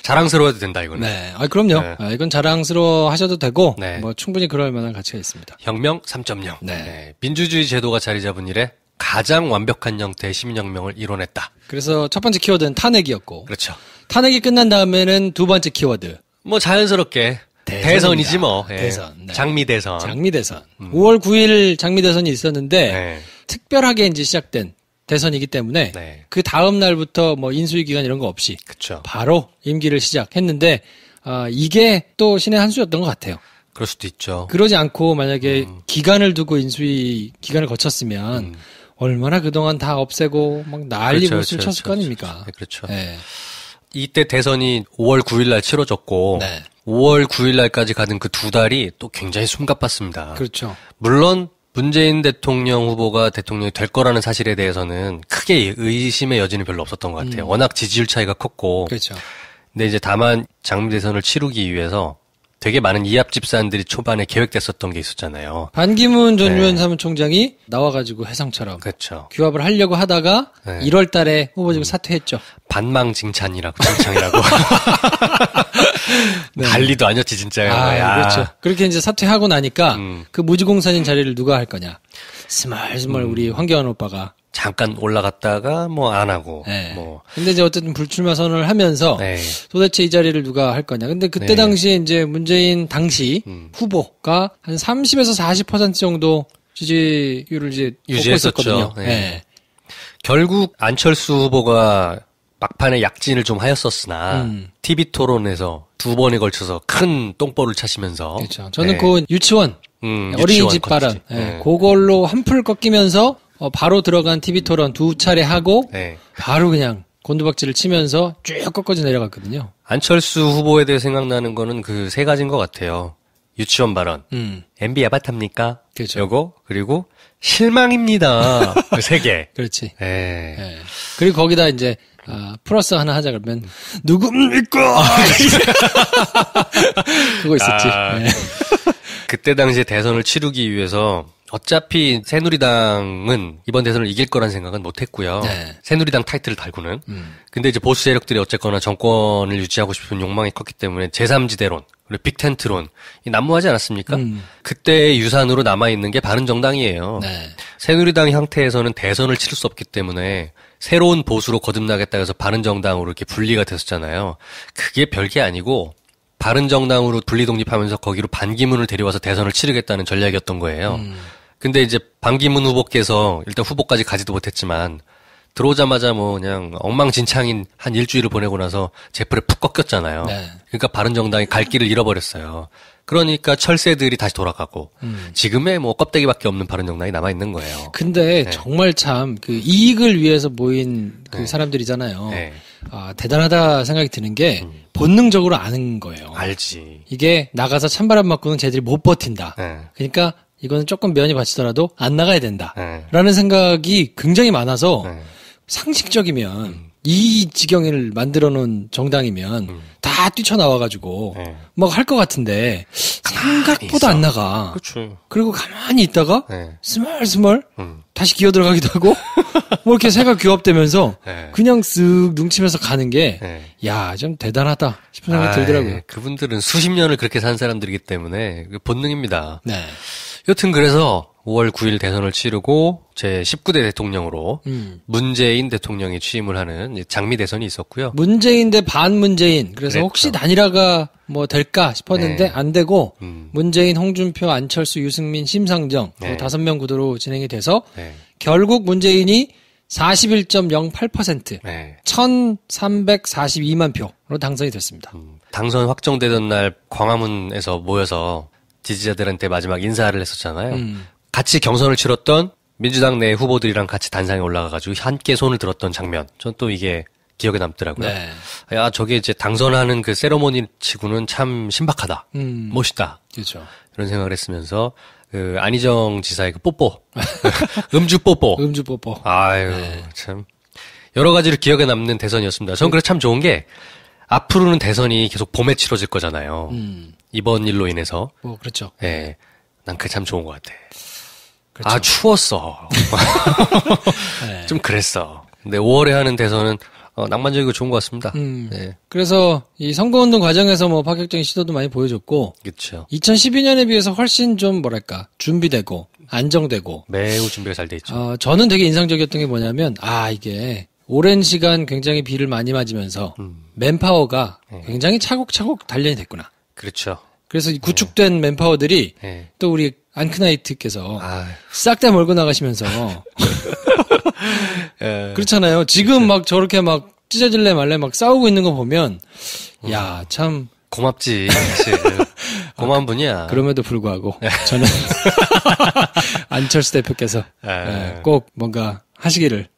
자랑스러워도 된다, 이거는. 네. 그럼요. 이건 자랑스러워 하셔도 되고, 네. 뭐 충분히 그럴 만한 가치가 있습니다. 혁명 3.0. 네. 민주주의 제도가 자리 잡은 이래 가장 완벽한 형태의 시민혁명을 이뤄냈다. 그래서 첫 번째 키워드는 탄핵이었고. 그렇죠. 탄핵이 끝난 다음에는 두 번째 키워드. 뭐 자연스럽게 대선이지 뭐. 대선. 네. 장미대선. 5월 9일 장미대선이 있었는데 특별하게 이제 시작된 대선이기 때문에 그 다음 날부터 뭐 인수위 기간 이런 거 없이 그쵸. 바로 임기를 시작했는데 이게 또 신의 한 수였던 것 같아요. 그럴 수도 있죠. 그러지 않고 만약에 기간을 두고 인수위 기간을 거쳤으면 얼마나 그동안 다 없애고 막 난리 그렇죠, 못을 쳤을 거 아닙니까? 그렇죠. 네. 이때 대선이 5월 9일 날 치러졌고 네. 5월 9일 날까지 가는 그 두 달이 또 굉장히 숨가빴습니다. 그렇죠. 물론 문재인 대통령 후보가 대통령이 될 거라는 사실에 대해서는 크게 의심의 여지는 별로 없었던 것 같아요. 워낙 지지율 차이가 컸고. 그렇죠. 근데 이제 다만 장미 대선을 치르기 위해서 되게 많은 이합 집산들이 초반에 계획됐었던 게 있었잖아요. 반기문 전 유엔 사무총장이 나와가지고 해성처럼 그렇죠. 규합을 하려고 하다가 네. 1월 달에 후보직을 사퇴했죠. 반망징찬이라고, 칭찬이라고. 난리도 아니었지, 진짜. 그렇죠. 그렇게 이제 사퇴하고 나니까 그 무지공산인 자리를 누가 할 거냐. 스멀스멀 우리 황교안 오빠가. 잠깐 올라갔다가 뭐 안 하고. 네. 뭐. 근데 이제 어쨌든 불출마 선언을 하면서 네. 도대체 이 자리를 누가 할 거냐. 근데 그때 네. 당시에 이제 문재인 당시 후보가 한 30에서 40% 정도 지지율을 이제 유지했었죠. 얻고 있었거든요. 네. 네. 결국 안철수 후보가 막판에 약진을 좀 하였었으나 TV 토론에서 2번에 걸쳐서 큰 똥볼을 차시면서 그렇죠. 저는 네. 그 유치원 어린이집 발언 그걸로 한풀 꺾이면서 바로 들어간 TV 토론 2차례 하고 네. 바로 그냥 곤두박질을 치면서 쭉 꺾어져 내려갔거든요. 안철수 후보에 대해 생각나는 거는 그 세 가지인 것 같아요. 유치원 발언, MB 야바탑니까? 그렇죠. 요거 그리고 실망입니다. 그 세 개. 그렇지. 네. 네. 그리고 거기다 이제 플러스 하나 하자 그러면 누굽니까? 그거 있었지. 네. 그때 당시에 대선을 치르기 위해서 어차피 새누리당은 이번 대선을 이길 거란 생각은 못 했고요. 네. 새누리당 타이틀을 달고는. 근데 이제 보수 세력들이 어쨌거나 정권을 유지하고 싶은 욕망이 컸기 때문에 제3지대론, 그리고 빅텐트론, 이 난무하지 않았습니까? 그때의 유산으로 남아있는 게 바른정당이에요. 네. 새누리당 형태에서는 대선을 치를 수 없기 때문에 새로운 보수로 거듭나겠다 해서 바른정당으로 이렇게 분리가 됐었잖아요. 그게 별게 아니고 바른정당으로 분리독립하면서 거기로 반기문을 데려와서 대선을 치르겠다는 전략이었던 거예요. 근데 이제 반기문 후보께서 일단 후보까지 가지도 못했지만 들어오자마자 뭐 그냥 엉망진창인 한 일주일을 보내고 나서 제풀에 푹 꺾였잖아요. 네. 그러니까 바른정당이 갈 길을 잃어버렸어요. 그러니까 철새들이 다시 돌아가고 지금의 뭐 껍데기밖에 없는 바른정당이 남아있는 거예요. 근데 정말 참 그 이익을 위해서 모인 그 사람들이잖아요. 네. 대단하다 생각이 드는 게 본능적으로 아는 거예요. 알지. 이게 나가서 찬바람 맞고는 쟤들이 못 버틴다. 네. 그러니까 이거는 조금 면이 받치더라도 안 나가야 된다. 네. 라는 생각이 굉장히 많아서 네. 상식적이면 이 지경을 만들어 놓은 정당이면 다 뛰쳐나와가지고 네. 막 할 것 같은데 생각보다 안 나가. 그렇죠. 그리고 가만히 있다가 네. 스멀스멀 다시 기어 들어가기도 하고 뭐 이렇게 새가 규합되면서 네. 그냥 쓱 눈치면서 가는 게 네. 야, 좀 대단하다 싶은 생각이 들더라고요. 그분들은 수십 년을 그렇게 산 사람들이기 때문에 그 본능입니다. 네. 여튼 그래서 5월 9일 대선을 치르고 제 19대 대통령으로 문재인 대통령이 취임을 하는 장미 대선이 있었고요. 문재인 대 반문재인. 그래서 그랬죠. 혹시 단일화가 뭐 될까 싶었는데 네. 안 되고 문재인, 홍준표, 안철수, 유승민, 심상정 네. 5명 구도로 진행이 돼서 네. 결국 문재인이 41.08% 네. 1,342만 표로 당선이 됐습니다. 당선 확정되던 날 광화문에서 모여서 지지자들한테 마지막 인사를 했었잖아요. 같이 경선을 치렀던 민주당 내 후보들이랑 같이 단상에 올라가가지고 함께 손을 들었던 장면. 전 또 이게 기억에 남더라고요. 네. 야, 저게 이제 당선하는 그 세러모니 치고는 참 신박하다. 멋있다. 그렇죠. 이런 생각을 했으면서 그 안희정 지사의 그 뽀뽀. 음주 뽀뽀. 음주 뽀뽀. 아유, 참. 여러 가지로 기억에 남는 대선이었습니다. 전 그래 참 좋은 게 앞으로는 대선이 계속 봄에 치러질 거잖아요. 이번 일로 인해서. 뭐 그렇죠. 예. 난 그게 참 좋은 것 같아. 그렇죠. 아, 추웠어. 네. 좀 그랬어. 근데 5월에 하는 대선은 낭만적이고 좋은 것 같습니다. 네. 그래서 이 선거운동 과정에서 뭐 파격적인 시도도 많이 보여줬고 그렇죠. 2012년에 비해서 훨씬 좀 뭐랄까 준비되고 안정되고 매우 준비가 잘 돼 있죠. 저는 되게 인상적이었던 게 뭐냐면 이게 오랜 시간 굉장히 비를 많이 맞으면서 맨파워가 굉장히 차곡차곡 단련이 됐구나. 그렇죠. 그래서 이 구축된 맨파워들이 네. 또 우리 안크나이트께서 아, 싹 다 몰고 나가시면서 그렇잖아요. 지금 막 저렇게 막 찢어질래 말래 막 싸우고 있는 거 보면 야, 참 고맙지, 사실. 고마운 분이야. 그럼에도 불구하고 저는 안철수 대표께서 꼭 뭔가 하시기를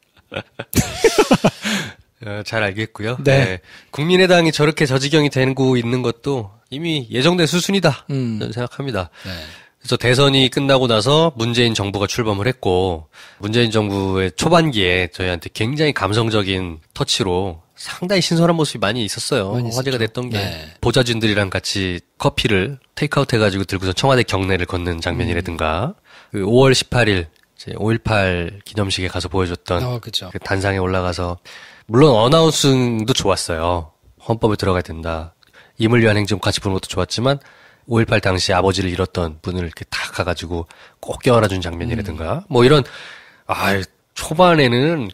잘 알겠고요. 네. 국민의당이 저렇게 저지경이 되고 있는 것도 이미 예정된 수순이다. 저는 생각합니다. 네. 그래서 대선이 끝나고 나서 문재인 정부가 출범을 했고 문재인 정부의 초반기에 저희한테 굉장히 감성적인 터치로 상당히 신선한 모습이 많이 있었어요. 화제가 됐던 게 보좌진들이랑 같이 커피를 테이크아웃 해가지고 들고서 청와대 경내를 걷는 장면이라든가 그 5월 18일 5.18 기념식에 가서 보여줬던 그 단상에 올라가서 물론 어나운싱도 좋았어요. 헌법에 들어가야 된다. 임을 위한 행정 같이 보는 것도 좋았지만 5.18 당시 아버지를 잃었던 분을 이렇게 탁 가가지고 꼭 껴안아준 장면이라든가 뭐 이런 초반에는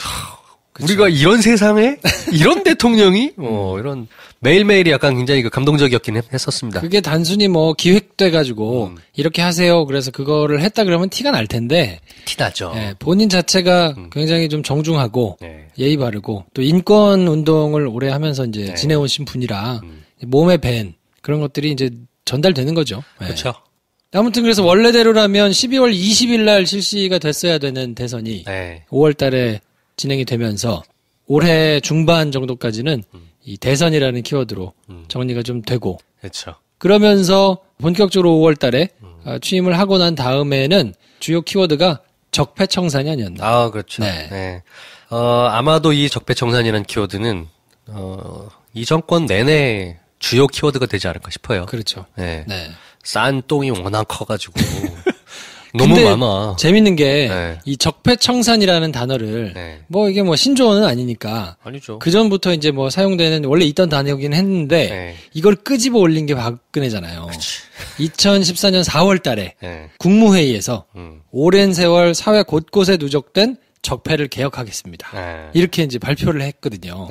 우리가 이런 세상에 이런 대통령이 이런 매일매일이 약간 굉장히 감동적이었긴 했었습니다. 그게 단순히 뭐 기획돼가지고 이렇게 하세요. 그래서 그거를 했다 그러면 티가 날 텐데 티나죠. 네, 본인 자체가 굉장히 좀 정중하고 예의 바르고 또 인권 운동을 오래 하면서 이제 지내오신 분이라 몸에 밴 그런 것들이 이제 전달되는 거죠. 그렇죠. 아무튼 그래서 원래대로라면 12월 20일 날 실시가 됐어야 되는 대선이 5월 달에 진행이 되면서 올해 중반 정도까지는 이 대선이라는 키워드로 정리가 좀 되고 그렇죠. 그러면서 본격적으로 5월 달에 취임을 하고 난 다음에는 주요 키워드가 적폐청산이 아니었나. 아, 그렇죠. 네. 아마도 이 적폐청산이라는 키워드는 이 정권 내내 주요 키워드가 되지 않을까 싶어요. 그렇죠. 네. 싼 똥이 워낙 커가지고 너무 근데 많아. 재밌는 게 이 적폐청산이라는 단어를 뭐 이게 뭐 신조어는 아니니까 아니죠. 그 전부터 이제 뭐 사용되는 원래 있던 단어이긴 했는데 이걸 끄집어 올린 게 박근혜잖아요. 그치. 2014년 4월달에 국무회의에서 오랜 세월 사회 곳곳에 누적된 적폐를 개혁하겠습니다. 이렇게 이제 발표를 했거든요.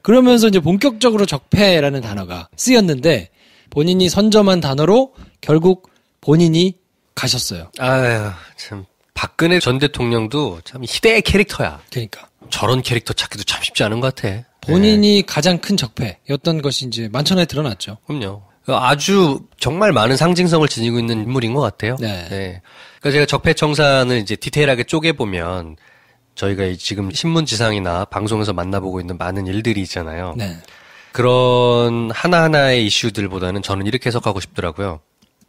그러면서 이제 본격적으로 적폐라는 단어가 쓰였는데 본인이 선점한 단어로 결국 본인이 가셨어요. 아유, 참. 박근혜 전 대통령도 참 희대의 캐릭터야. 그러니까. 저런 캐릭터 찾기도 참 쉽지 않은 것 같아. 본인이 가장 큰 적폐였던 것이 이제 만천하에 드러났죠. 그럼요. 아주 정말 많은 상징성을 지니고 있는 인물인 것 같아요. 그러니까 제가 적폐청산을 이제 디테일하게 쪼개보면 저희가 지금 신문지상이나 방송에서 만나보고 있는 많은 일들이 있잖아요. 그런 하나하나의 이슈들보다는 저는 이렇게 해석하고 싶더라고요.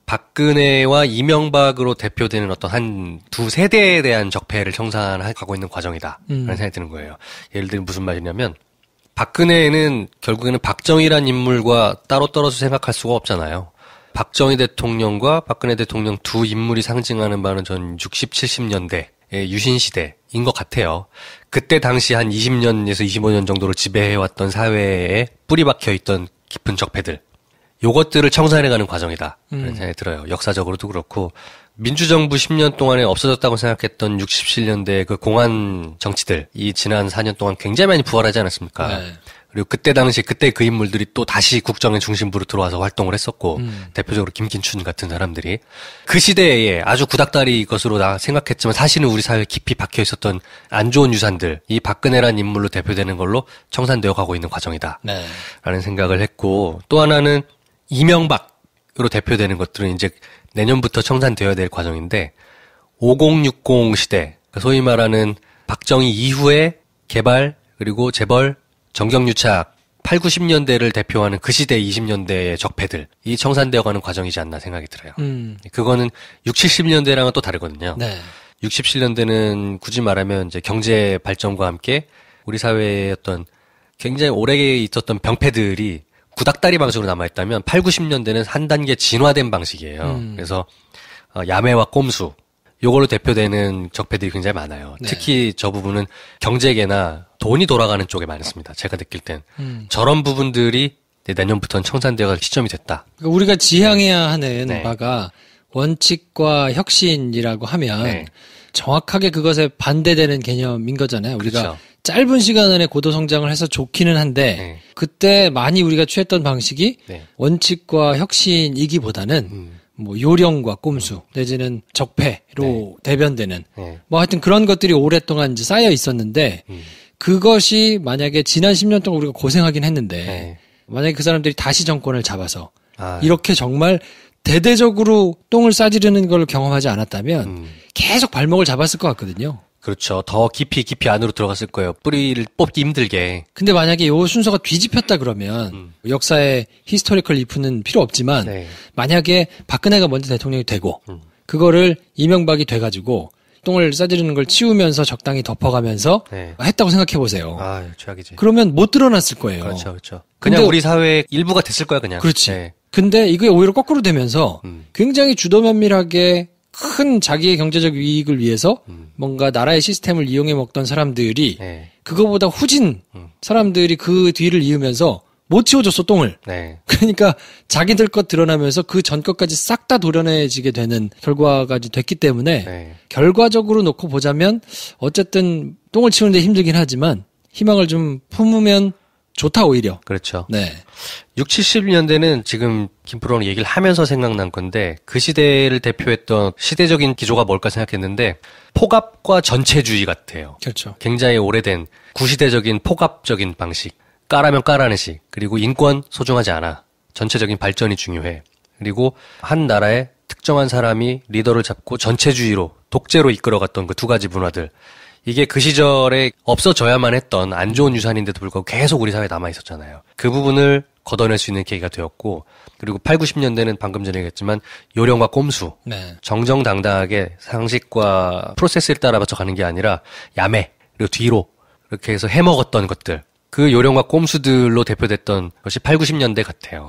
박근혜와 이명박으로 대표되는 어떤 한 두 세대에 대한 적폐를 청산하고 있는 과정이다. 라는 생각이 드는 거예요. 예를 들면 무슨 말이냐면 박근혜는 결국에는 박정희란 인물과 따로 떨어져 생각할 수가 없잖아요. 박정희 대통령과 박근혜 대통령 두 인물이 상징하는 바는 전 60, 70년대의 유신시대인 것 같아요. 그때 당시 한 20년에서 25년 정도를 지배해왔던 사회에 뿌리 박혀있던 깊은 적폐들. 요것들을 청산해가는 과정이다. 그런 생각이 들어요. 역사적으로도 그렇고 민주정부 10년 동안에 없어졌다고 생각했던 67년대 그 공안 정치들 이 지난 4년 동안 굉장히 많이 부활하지 않았습니까? 그리고 그때 당시 그때 그 인물들이 또 다시 국정의 중심부로 들어와서 활동을 했었고 대표적으로 김긴춘 같은 사람들이 그 시대에 아주 구닥다리 것으로 나 생각했지만 사실은 우리 사회에 깊이 박혀 있었던 안 좋은 유산들 이 박근혜란 인물로 대표되는 걸로 청산되어 가고 있는 과정이다. 라는 생각을 했고 또 하나는 이명박으로 대표되는 것들은 이제 내년부터 청산되어야 될 과정인데 5060 시대 소위 말하는 박정희 이후의 개발 그리고 재벌 정경유착 8, 90년대를 대표하는 그 시대 20년대의 적폐들 이 청산되어가는 과정이지 않나 생각이 들어요. 그거는 60, 70년대랑은 또 다르거든요. 60, 70년대는 굳이 말하면 이제 경제 발전과 함께 우리 사회의 어떤 굉장히 오래 있었던 병폐들이 구닥다리 방식으로 남아있다면 8, 90년대는 한 단계 진화된 방식이에요. 그래서 야매와 꼼수 요걸로 대표되는 적폐들이 굉장히 많아요. 특히 저 부분은 경제계나 돈이 돌아가는 쪽에 많습니다. 제가 느낄 땐. 저런 부분들이 내년부터는 청산되어갈 시점이 됐다. 우리가 지향해야 하는 바가 원칙과 혁신이라고 하면 정확하게 그것에 반대되는 개념인 거잖아요. 우리가 그렇죠. 짧은 시간 안에 고도 성장을 해서 좋기는 한데 그때 많이 우리가 취했던 방식이 원칙과 혁신이기보다는 뭐 요령과 꼼수 내지는 적폐로 대변되는 뭐 하여튼 그런 것들이 오랫동안 이제 쌓여 있었는데 그것이 만약에 지난 10년 동안 우리가 고생하긴 했는데 만약에 그 사람들이 다시 정권을 잡아서 이렇게 정말 대대적으로 똥을 싸지르는 걸 경험하지 않았다면 계속 발목을 잡았을 것 같거든요. 그렇죠. 더 깊이 안으로 들어갔을 거예요. 뿌리를 뽑기 힘들게. 근데 만약에 요 순서가 뒤집혔다 그러면 역사의 히스토리컬 리프는 필요 없지만 네. 만약에 박근혜가 먼저 대통령이 되고 그거를 이명박이 돼가지고 똥을 싸지르는 걸 치우면서 적당히 덮어가면서 네. 했다고 생각해 보세요. 아, 최악이지. 그러면 못 드러났을 거예요. 그렇죠, 그렇죠. 그냥 근데- 우리 사회의 일부가 됐을 거야, 그냥. 그렇지. 네. 근데 이게 오히려 거꾸로 되면서 굉장히 주도면밀하게 큰 자기의 경제적 이익을 위해서 뭔가 나라의 시스템을 이용해 먹던 사람들이 네. 그거보다 후진 사람들이 그 뒤를 이으면서 못 치워줬어, 똥을. 네. 그러니까 자기들 것 드러나면서 그 전 것까지 싹 다 도려내지게 되는 결과가 됐기 때문에 네. 결과적으로 놓고 보자면 어쨌든 똥을 치우는데 힘들긴 하지만 희망을 좀 품으면 좋다, 오히려. 그렇죠. 네. 60, 70년대는 지금 김프로랑 얘기를 하면서 생각난 건데 그 시대를 대표했던 시대적인 기조가 뭘까 생각했는데 폭압과 전체주의 같아요. 그렇죠. 굉장히 오래된 구시대적인 폭압적인 방식. 까라면 까라는 식. 그리고 인권 소중하지 않아. 전체적인 발전이 중요해. 그리고 한 나라의 특정한 사람이 리더를 잡고 전체주의로 독재로 이끌어갔던 그 두 가지 문화들. 이게 그 시절에 없어져야만 했던 안 좋은 유산인데도 불구하고 계속 우리 사회에 남아 있었잖아요. 그 부분을 걷어낼 수 있는 계기가 되었고, 그리고 8, 90년대는 방금 전에 얘기했지만 요령과 꼼수, 네. 정정당당하게 상식과 프로세스를 따라 맞춰 가는 게 아니라 야매, 그리고 뒤로 이렇게 해서 해먹었던 것들, 그 요령과 꼼수들로 대표됐던 것이 8, 90년대 같아요.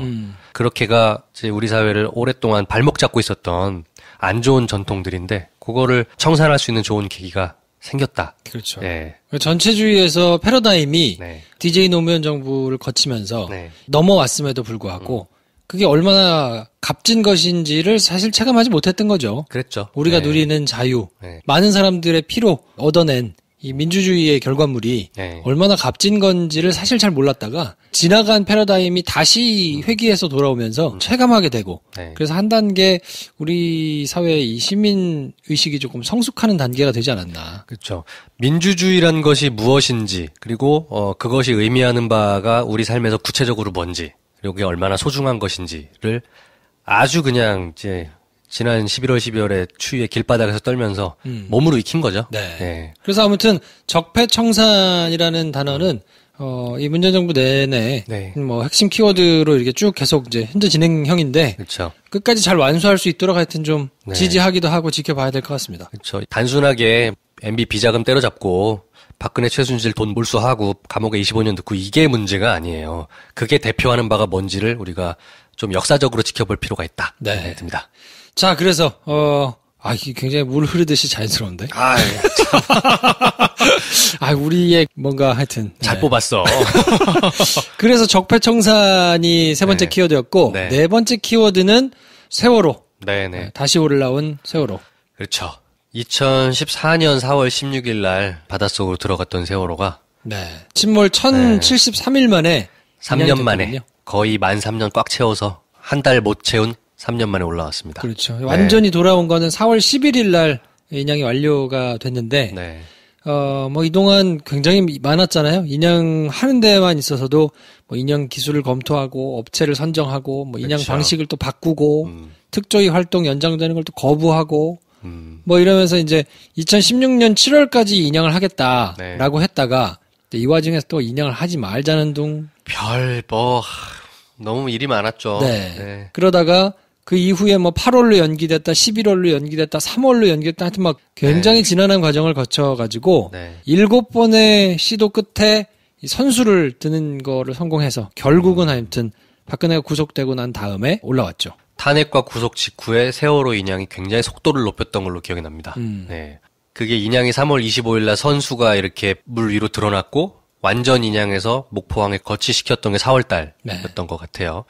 그렇게가 이제 우리 사회를 오랫동안 발목 잡고 있었던 안 좋은 전통들인데 그거를 청산할 수 있는 좋은 계기가 생겼다. 그렇죠. 네. 전체주의에서 패러다임이 네. DJ 노무현 정부를 거치면서 네. 넘어왔음에도 불구하고 그게 얼마나 값진 것인지를 사실 체감하지 못했던 거죠. 그랬죠. 우리가 네. 누리는 자유, 네. 많은 사람들의 피로 얻어낸 이 민주주의의 결과물이 네. 얼마나 값진 건지를 사실 잘 몰랐다가 지나간 패러다임이 다시 회귀해서 돌아오면서 체감하게 되고 네. 그래서 한 단계 우리 사회의 이 시민 의식이 조금 성숙하는 단계가 되지 않았나. 그렇죠. 민주주의란 것이 무엇인지 그리고 그것이 의미하는 바가 우리 삶에서 구체적으로 뭔지 그리고 그게 얼마나 소중한 것인지를 아주 그냥 이제 지난 11월, 12월에 추위에 길바닥에서 떨면서 몸으로 익힌 거죠. 네. 네. 그래서 아무튼 적폐청산이라는 단어는 이 문재인 정부 내내 네. 뭐 핵심 키워드로 이렇게 쭉 계속 이제 현재 진행형인데 그렇죠. 끝까지 잘 완수할 수 있도록 하여튼 좀 네. 지지하기도 하고 지켜봐야 될 것 같습니다. 그렇죠. 단순하게 MB 비자금 때려잡고 박근혜 최순실 돈 몰수하고 감옥에 25년 넣고 이게 문제가 아니에요. 그게 대표하는 바가 뭔지를 우리가 좀 역사적으로 지켜볼 필요가 있다. 네. 듭니다. 자, 그래서 이게 굉장히 물 흐르듯이 자연스러운데. 우리의 뭔가 하여튼 잘 네. 뽑았어. 그래서 적폐청산이 세 번째 네. 키워드였고 네. 네 번째 키워드는 세월호. 네네. 다시 올라온 세월호. 그렇죠. 2014년 4월 16일 날 바닷속으로 들어갔던 세월호가 네. 침몰 1073일 만에 3년 만에 됐거든요. 거의 만 3년 꽉 채워서 한 달 못 채운 3년 만에 올라왔습니다. 그렇죠. 완전히 돌아온 거는 4월 11일 날 인양이 완료가 됐는데 네. 뭐 이동안 굉장히 많았잖아요. 인양하는 데만 있어서도 뭐 인양 기술을 검토하고 업체를 선정하고 뭐 인양 그렇죠. 방식을 또 바꾸고 특조위 활동 연장되는 걸 또 거부하고 뭐 이러면서 이제 2016년 7월까지 인양을 하겠다라고 했다가 이 와중에 또 인양을 하지 말자는 둥. 너무 일이 많았죠. 네. 네. 그러다가 그 이후에 뭐 8월로 연기됐다, 11월로 연기됐다, 3월로 연기됐다 하여튼 막 굉장히 지난한 과정을 거쳐가지고 네. 7번의 시도 끝에 이 선수를 드는 거를 성공해서 결국은 하여튼 박근혜가 구속되고 난 다음에 올라왔죠. 탄핵과 구속 직후에 세월호 인양이 굉장히 속도를 높였던 걸로 기억이 납니다. 네. 그게 인양이 3월 25일 날 선수가 이렇게 물 위로 드러났고 완전 인양해서 목포항에 거치시켰던 게 4월 달이었던 것 같아요.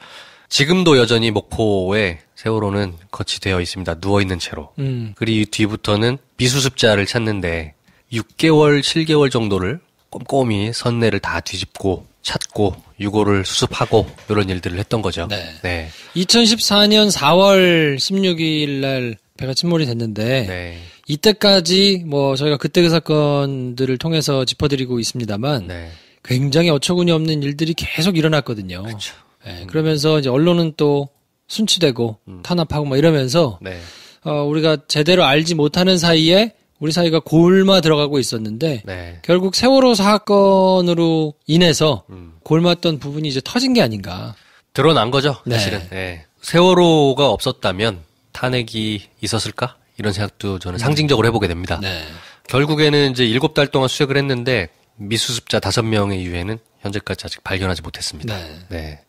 지금도 여전히 목포에 세월호는 거치되어 있습니다. 누워있는 채로. 그리고 뒤부터는 미수습자를 찾는데 6개월, 7개월 정도를 꼼꼼히 선내를 다 뒤집고 찾고 유골을 수습하고 이런 일들을 했던 거죠. 네. 2014년 4월 16일 날 배가 침몰이 됐는데 네. 이때까지 뭐 저희가 그때 그 사건들을 통해서 짚어드리고 있습니다만 네. 굉장히 어처구니 없는 일들이 계속 일어났거든요. 그렇죠. 네, 그러면서 이제 언론은 또 순치되고 탄압하고 뭐 이러면서 네. 우리가 제대로 알지 못하는 사이에 우리 사이가 골마 들어가고 있었는데 네. 결국 세월호 사건으로 인해서 골맞던 부분이 이제 터진 게 아닌가. 드러난 거죠, 사실은. 네. 네. 세월호가 없었다면 탄핵이 있었을까? 이런 생각도 저는 상징적으로 해보게 됩니다. 네. 결국에는 이제 7달 동안 수색을 했는데 미수습자 5명의 이외에는 현재까지 아직 발견하지 못했습니다. 네. 네.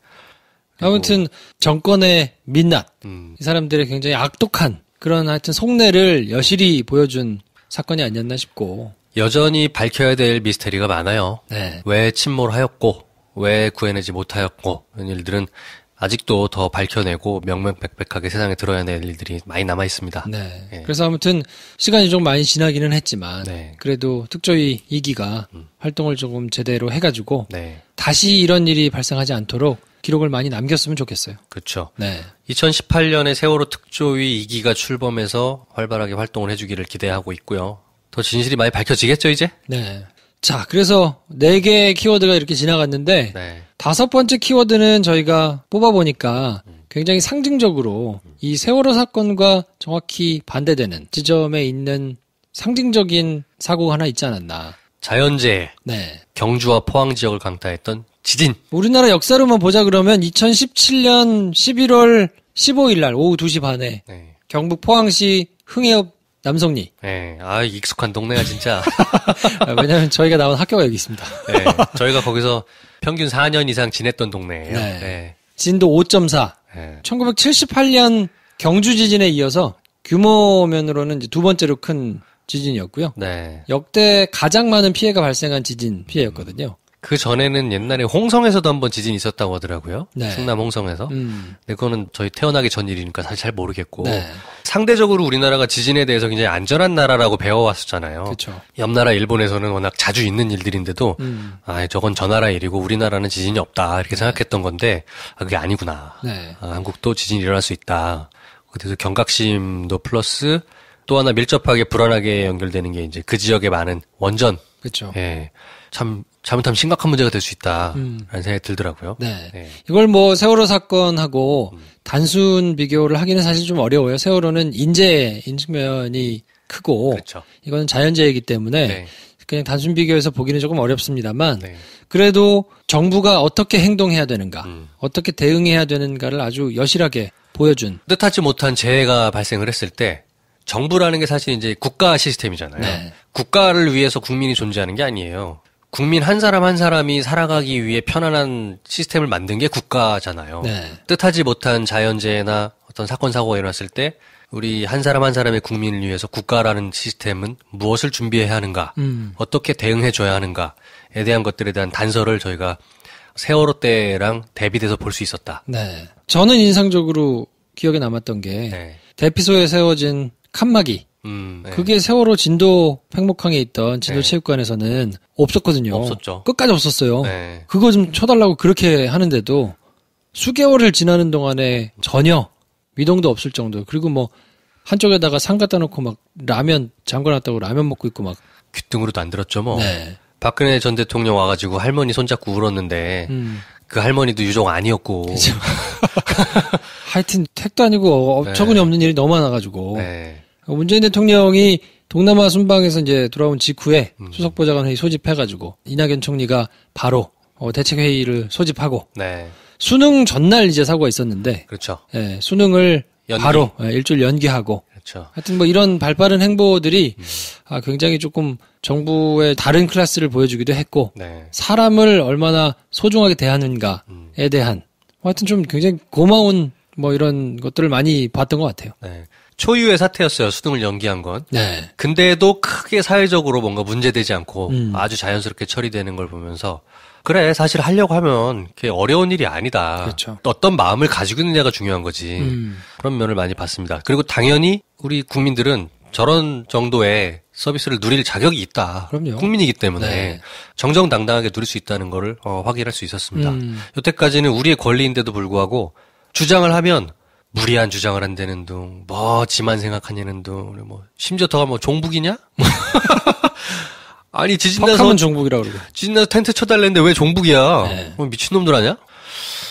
아무튼 정권의 민낯, 이 사람들의 굉장히 악독한 그런 하여튼 속내를 여실히 보여준 사건이 아니었나 싶고. 여전히 밝혀야 될 미스테리가 많아요. 네. 왜 침몰을 하였고, 왜 구해내지 못하였고, 이런 일들은 아직도 더 밝혀내고 명명백백하게 세상에 드러야 될 일들이 많이 남아 있습니다. 네. 예. 그래서 아무튼 시간이 좀 많이 지나기는 했지만 네. 그래도 특조위 2기가 활동을 조금 제대로 해가지고 네. 다시 이런 일이 발생하지 않도록 기록을 많이 남겼으면 좋겠어요. 그렇죠. 네. 2018년에 세월호 특조위 2기가 출범해서 활발하게 활동을 해주기를 기대하고 있고요. 더 진실이 많이 밝혀지겠죠, 이제? 네. 자, 그래서 4개의 키워드가 이렇게 지나갔는데 네. 5번째 키워드는 저희가 뽑아보니까 굉장히 상징적으로 이 세월호 사건과 정확히 반대되는 지점에 있는 상징적인 사고가 하나 있지 않았나. 자연재해, 네. 경주와 포항 지역을 강타했던 지진. 우리나라 역사로만 보자 그러면 2017년 11월 15일 날 오후 2시 반에 네. 경북 포항시 흥해읍 남성리. 네. 아, 익숙한 동네가 진짜. 왜냐하면 저희가 나온 학교가 여기 있습니다. 네. 저희가 거기서 평균 4년 이상 지냈던 동네예요. 네. 네. 진도 5.4. 네. 1978년 경주 지진에 이어서 규모면으로는 이제 두 번째로 큰 지진이었고요. 네. 역대 가장 많은 피해가 발생한 지진 피해였거든요. 그 전에는 옛날에 홍성에서도 한번 지진이 있었다고 하더라고요. 네. 충남 홍성에서. 근데 그거는 저희 태어나기 전 일이니까 사실 잘 모르겠고. 네. 상대적으로 우리나라가 지진에 대해서 굉장히 안전한 나라라고 배워왔었잖아요. 그렇죠. 옆 나라 일본에서는 워낙 자주 있는 일들인데도 아, 저건 저 나라 일이고 우리나라는 지진이 없다 이렇게 생각했던 건데 아, 그게 아니구나. 네. 아, 한국도 지진이 일어날 수 있다. 그래서 경각심도 플러스 또 하나 밀접하게 불안하게 연결되는 게 이제 그 지역에 많은 원전. 그렇죠. 예. 참 잘못하면 심각한 문제가 될 수 있다라는 생각이 들더라고요. 네. 네. 이걸 뭐 세월호 사건하고 단순 비교를 하기는 사실 좀 어려워요. 세월호는 인재인 측면이 크고 그렇죠. 이거는 자연재해이기 때문에 네. 그냥 단순 비교해서 보기는 조금 어렵습니다만 네. 그래도 정부가 어떻게 행동해야 되는가, 어떻게 대응해야 되는가를 아주 여실하게 보여준. 뜻하지 못한 재해가 발생을 했을 때 정부라는 게 사실 이제 국가 시스템이잖아요. 네. 국가를 위해서 국민이 존재하는 게 아니에요. 국민 한 사람 한 사람이 살아가기 위해 편안한 시스템을 만든 게 국가잖아요. 네. 뜻하지 못한 자연재해나 어떤 사건 사고가 일어났을 때 우리 한 사람 한 사람의 국민을 위해서 국가라는 시스템은 무엇을 준비해야 하는가, 어떻게 대응해줘야 하는가에 대한 것들에 대한 단서를 저희가 세월호 때랑 대비돼서 볼 수 있었다. 네. 저는 인상적으로 기억에 남았던 게 네. 대피소에 세워진 칸막이. 네. 그게 세월호 진도 팽목항에 있던 진도체육관에서는 없었거든요. 없었죠. 끝까지 없었어요. 네. 그거 좀 쳐달라고 그렇게 하는데도 수개월을 지나는 동안에 전혀 미동도 없을 정도. 그리고 뭐 한쪽에다가 상 갖다 놓고 막 라면 잠궈놨다고 라면 먹고 있고 막. 귀등으로도 안 들었죠 뭐. 네. 박근혜 전 대통령 와가지고 할머니 손잡고 울었는데 그 할머니도 유족 아니었고. 그죠. 하여튼 택도 아니고 어처구니 없는 일이 너무 많아가지고. 네. 문재인 대통령이 동남아 순방에서 이제 돌아온 직후에 수석보좌관 회의 소집해가지고 이낙연 총리가 바로 대책회의를 소집하고 네. 수능 전날 이제 사고가 있었는데 그렇죠. 예, 수능을 연기. 바로 일주일 연기하고 그렇죠. 하여튼 뭐 이런 발빠른 행보들이 굉장히 조금 정부의 다른 클래스를 보여주기도 했고 네. 사람을 얼마나 소중하게 대하는가에 대한 하여튼 좀 굉장히 고마운 뭐 이런 것들을 많이 봤던 것 같아요. 네. 초유의 사태였어요. 수능을 연기한 건. 네. 근데도 크게 사회적으로 뭔가 문제되지 않고 아주 자연스럽게 처리되는 걸 보면서 그래 사실 하려고 하면 그게 어려운 일이 아니다. 그렇죠. 어떤 마음을 가지고 있느냐가 중요한 거지. 그런 면을 많이 봤습니다. 그리고 당연히 우리 국민들은 저런 정도의 서비스를 누릴 자격이 있다. 그럼요. 국민이기 때문에 네. 정정당당하게 누릴 수 있다는 거를 확인할 수 있었습니다. 여태까지는 우리의 권리인데도 불구하고 주장을 하면 무리한 주장을 한다는 둥, 뭐 지만 생각하냐는 둥, 뭐 심지어 더 뭐 종북이냐? 아니 지진 나서 퍽하면 종북이라고 그러고. 지진 나서 텐트 쳐달랬는데 왜 종북이야? 네. 뭐 미친놈들 아냐?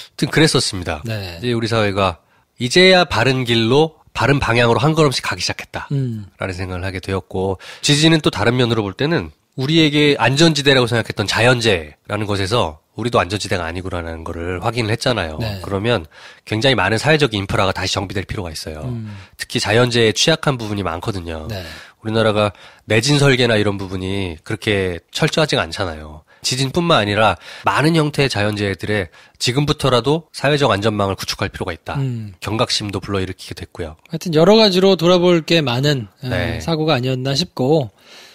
하여튼 그랬었습니다. 네. 이제 우리 사회가 이제야 바른 길로 바른 방향으로 한 걸음씩 가기 시작했다라는 생각을 하게 되었고 지진은 또 다른 면으로 볼 때는 우리에게 안전지대라고 생각했던 자연재해라는 것에서 우리도 안전지대가 아니구나라는 거를 확인을 했잖아요. 네. 그러면 굉장히 많은 사회적 인프라가 다시 정비될 필요가 있어요. 특히 자연재해에 취약한 부분이 많거든요. 네. 우리나라가 내진 설계나 이런 부분이 그렇게 철저하지가 않잖아요. 지진뿐만 아니라 많은 형태의 자연재해들에 지금부터라도 사회적 안전망을 구축할 필요가 있다. 경각심도 불러일으키게 됐고요. 하여튼 여러 가지로 돌아볼 게 많은 네. 사고가 아니었나 싶고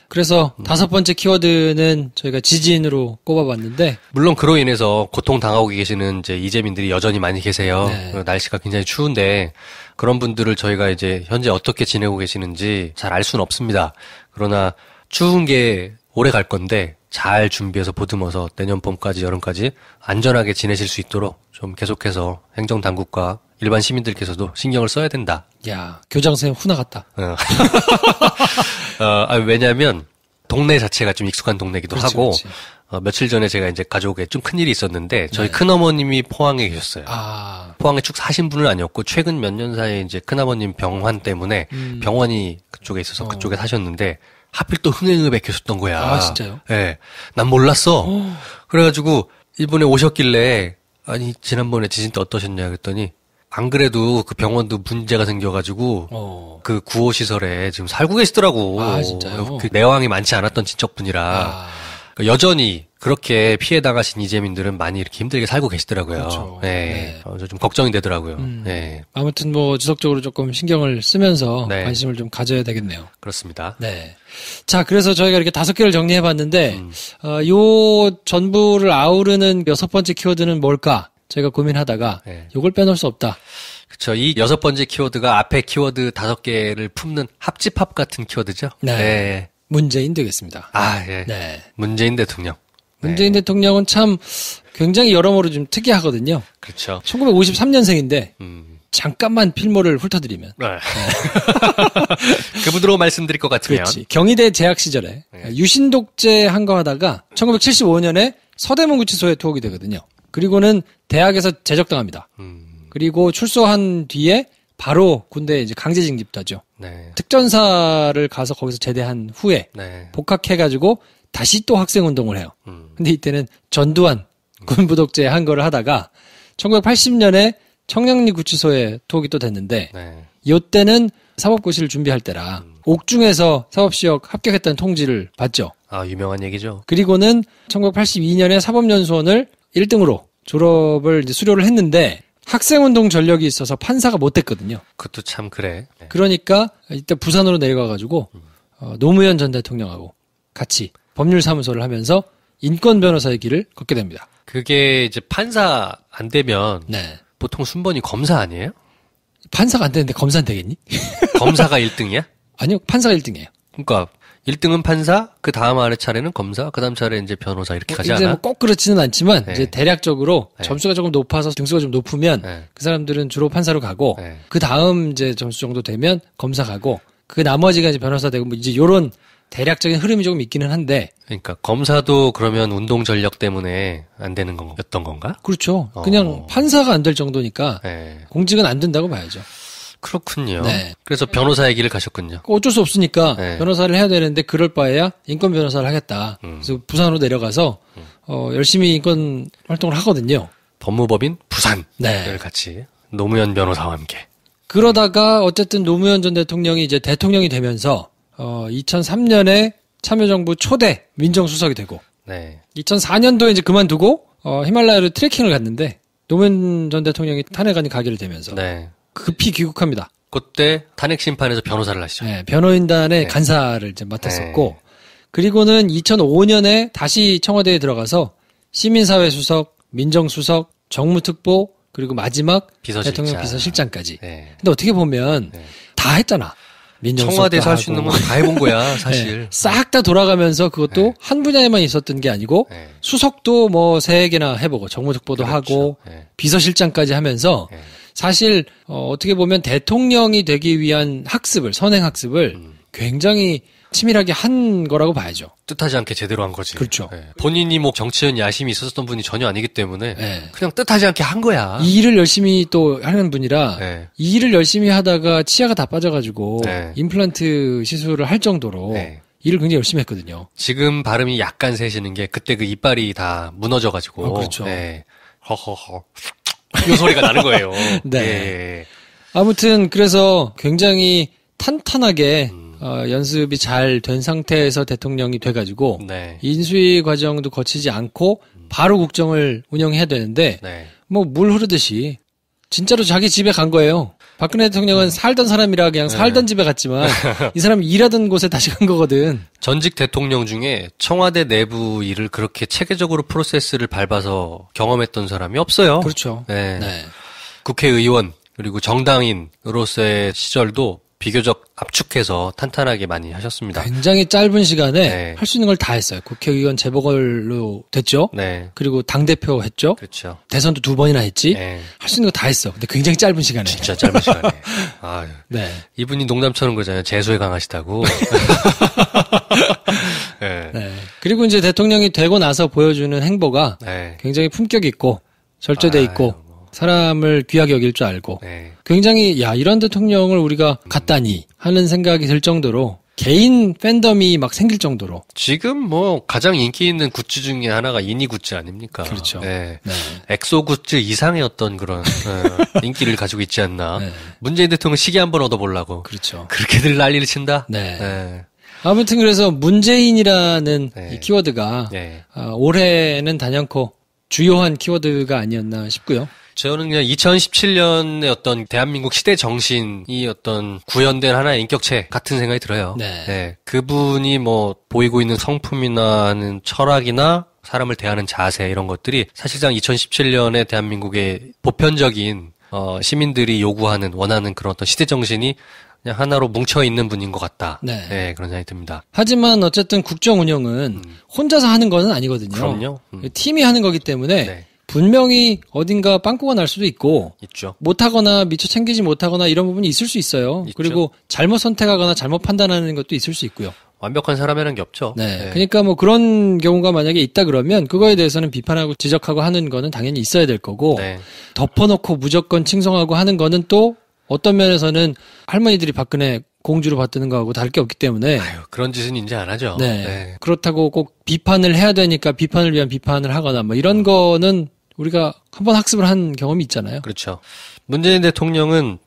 그래서 5번째 키워드는 저희가 지진으로 꼽아봤는데 물론 그로 인해서 고통당하고 계시는 이제 이재민들이 여전히 많이 계세요. 네. 날씨가 굉장히 추운데 그런 분들을 저희가 이제 현재 어떻게 지내고 계시는지 잘 알 수는 없습니다. 그러나 추운 게 오래 갈 건데 잘 준비해서 보듬어서 내년 봄까지 여름까지 안전하게 지내실 수 있도록 좀 계속해서 행정당국과 일반 시민들께서도 신경을 써야 된다. 야 교장선생님 훈화 같다. 왜냐하면 동네 자체가 좀 익숙한 동네기도 그렇지, 하고 그렇지. 며칠 전에 제가 이제 가족에 좀 큰일이 있었는데 저희 네. 큰어머님이 포항에 계셨어요. 아 포항에 쭉 사신 분은 아니었고 최근 몇 년 사이에 이제 큰아버님 병환 때문에 병원이 그쪽에 있어서 그쪽에 사셨는데 하필 또 흥행읍에 계셨던 거야. 아, 진짜요? 예. 난 몰랐어. 그래가지고 일본에 오셨길래 아니 지난번에 지진 때 어떠셨냐 그랬더니 안 그래도 그 병원도 문제가 생겨가지고 그 구호시설에 지금 살고 계시더라고. 아, 진짜요? 그 내왕이 많지 않았던 친척분이라 아. 그러니까 여전히 그렇게 피해 당하신 이재민들은 많이 이렇게 힘들게 살고 계시더라고요. 그렇죠. 예. 네. 좀 걱정이 되더라고요. 예. 아무튼 뭐 지속적으로 조금 신경을 쓰면서 네. 관심을 좀 가져야 되겠네요. 그렇습니다. 네. 자, 그래서 저희가 이렇게 5개를 정리해봤는데, 요 전부를 아우르는 6번째 키워드는 뭘까? 저희가 고민하다가, 네. 요걸 빼놓을 수 없다. 그렇죠. 이 6번째 키워드가 앞에 키워드 5개를 품는 합집합 같은 키워드죠. 네. 문재인 되겠습니다. 아, 예. 네. 문재인 대통령. 문재인 대통령은 참 굉장히 여러모로 좀 특이하거든요. 그렇죠. 1953년생인데, 잠깐만 필모를 훑어드리면. 네. 그분으로 말씀드릴 것 같으면. 그렇지. 경희대 재학 시절에 유신독재 한 거 하다가 1975년에 서대문 구치소에 투옥이 되거든요. 그리고는 대학에서 제적당합니다. 그리고 출소한 뒤에 바로 군대에 이제 강제 징집하죠. 네. 특전사를 가서 거기서 제대한 후에 네. 복학해가지고 다시 또 학생운동을 해요. 근데 이때는 전두환 군부독재 한 거를 하다가 1980년에 청량리 구치소에 투옥이 또 됐는데 네. 이때는 사법고시를 준비할 때라 옥중에서 사법시험 합격했다는 통지를 받죠. 아, 유명한 얘기죠. 그리고는 1982년에 사법연수원을 1등으로 졸업을 이제 수료를 했는데 학생운동 전력이 있어서 판사가 못 됐거든요. 그것도 참 그래. 네. 그러니까 이때 부산으로 내려가가지고 노무현 전 대통령하고 같이 법률사무소를 하면서 인권 변호사의 길을 걷게 됩니다. 그게 이제 판사 안 되면 네. 보통 순번이 검사 아니에요? 판사가 안 되는데 검사는 되겠니? 검사가 1등이야? 아니요, 판사가 1등이에요. 그러니까 1등은 판사, 그 다음 차례는 검사, 그 다음 차례 이제 변호사 이렇게 가지 이제 않아? 뭐 꼭 그렇지는 않지만 네. 이제 대략적으로 네. 점수가 조금 높아서 등수가 좀 높으면 네. 그 사람들은 주로 판사로 가고 네. 그 다음 이제 점수 정도 되면 검사 가고 그 나머지가 이제 변호사 되고 뭐 이제 요런 대략적인 흐름이 조금 있기는 한데 그러니까 검사도 그러면 운동 전력 때문에 안 되는 거였던 건가? 그렇죠. 그냥 판사가 안 될 정도니까 네. 공직은 안 된다고 봐야죠. 그렇군요. 네. 그래서 변호사의 길을 가셨군요. 어쩔 수 없으니까 네. 변호사를 해야 되는데 그럴 바에야 인권 변호사를 하겠다. 그래서 부산으로 내려가서 열심히 인권 활동을 하거든요. 법무법인 부산을 네. 같이 노무현 변호사와 함께. 그러다가 어쨌든 노무현 전 대통령이 이제 대통령이 되면서 2003년에 참여정부 초대 민정수석이 되고 네. 2004년도에 이제 그만두고 히말라야로 트레킹을 갔는데 노무현 전 대통령이 탄핵안이 가결이 되면서 네. 급히 귀국합니다. 그때 탄핵 심판에서 변호사를 하시죠. 네, 변호인단의 간사를 이제 맡았었고 그리고는 2005년에 다시 청와대에 들어가서 시민사회 수석, 민정수석, 정무특보 그리고 마지막 비서실장. 대통령 비서실장까지. 네. 근데 어떻게 보면 다 했잖아. 청와대에서 할 수 있는 건 다 해본 거야, 사실. 네, 싹 다 돌아가면서 그것도 네. 한 분야에만 있었던 게 아니고 네. 수석도 뭐 3개나 해보고 정무특보도 그렇죠. 하고 네. 비서실장까지 하면서 네. 사실 어떻게 보면 대통령이 되기 위한 학습을 선행학습을 굉장히 치밀하게 한 거라고 봐야죠. 뜻하지 않게 제대로 한 거지. 그렇죠. 네. 본인이 뭐 정치적 야심이 있었던 분이 전혀 아니기 때문에 네. 그냥 뜻하지 않게 한 거야. 이 일을 열심히 또 하는 분이라 네. 이 일을 열심히 하다가 치아가 다 빠져가지고 네. 임플란트 시술을 할 정도로 네. 일을 굉장히 열심히 했거든요. 지금 발음이 약간 세시는 게 그때 그 이빨이 다 무너져가지고. 그렇죠. 네. 허허허. 이 소리가 나는 거예요. 네. 예. 아무튼 그래서 굉장히 탄탄하게 연습이 잘 된 상태에서 대통령이 돼가지고 네. 인수위 과정도 거치지 않고 바로 국정을 운영해야 되는데 네. 뭐 물 흐르듯이 진짜로 자기 집에 간 거예요. 박근혜 대통령은 살던 사람이라 그냥 살던 집에 갔지만 이 사람이 일하던 곳에 다시 간 거거든. 전직 대통령 중에 청와대 내부 일을 그렇게 체계적으로 프로세스를 밟아서 경험했던 사람이 없어요. 그렇죠. 네. 네. 국회의원 그리고 정당인으로서의 시절도 비교적 압축해서 탄탄하게 많이 하셨습니다. 굉장히 짧은 시간에 네. 할 수 있는 걸 다 했어요. 국회의원 재보궐로 됐죠. 네. 그리고 당대표 했죠. 그렇죠. 대선도 2번이나 했지. 네. 할 수 있는 거 다 했어. 근데 굉장히 짧은 시간에. 진짜 짧은 시간에. 아유. 네. 이분이 농담처럼 그러잖아요. 재수에 강하시다고. 네. 네. 그리고 이제 대통령이 되고 나서 보여주는 행보가 네. 굉장히 품격 있고 절제돼 있고 사람을 귀하게 여길 줄 알고 네. 굉장히 야 이런 대통령을 우리가 갖다니 하는 생각이 들 정도로 개인 팬덤이 막 생길 정도로 지금 뭐 가장 인기 있는 굿즈 중에 하나가 이니 굿즈 아닙니까? 그렇죠. 네. 네. 엑소 굿즈 이상의 어떤 그런 인기를 가지고 있지 않나. 네. 문재인 대통령 시계 한번 얻어보려고. 그렇죠. 그렇게들 난리를 친다? 네. 네. 아무튼 그래서 문재인이라는 네. 이 키워드가 네. 올해는 단연코 주요한 키워드가 아니었나 싶고요. 저는 그냥 2017년의 어떤 대한민국 시대 정신이 어떤 구현된 하나의 인격체 같은 생각이 들어요. 네. 그분이 뭐 보이고 있는 성품이나 하는 철학이나 사람을 대하는 자세 이런 것들이 사실상 2017년의 대한민국의 보편적인 시민들이 요구하는 원하는 그런 어떤 시대 정신이 그냥 하나로 뭉쳐 있는 분인 것 같다. 네. 그런 생각이 듭니다. 하지만 어쨌든 국정 운영은 혼자서 하는 건 아니거든요. 그럼요. 팀이 하는 거기 때문에 네. 분명히 어딘가 빵꾸가 날 수도 있고 있죠. 못하거나 미처 챙기지 못하거나 이런 부분이 있을 수 있어요. 있죠. 그리고 잘못 선택하거나 잘못 판단하는 것도 있을 수 있고요. 완벽한 사람이라는 게 없죠. 네. 그러니까 뭐 그런 경우가 만약에 있다 그러면 그거에 대해서는 비판하고 지적하고 하는 거는 당연히 있어야 될 거고 네. 덮어놓고 무조건 칭송하고 하는 거는 또 어떤 면에서는 할머니들이 박근혜 공주로 받드는 거하고 다를 게 없기 때문에 아유, 그런 짓은 이제 안 하죠. 네. 그렇다고 꼭 비판을 해야 되니까 비판을 위한 비판을 하거나 뭐 이런 거는 우리가 한번 학습을 한 경험이 있잖아요. 그렇죠. 문재인 대통령은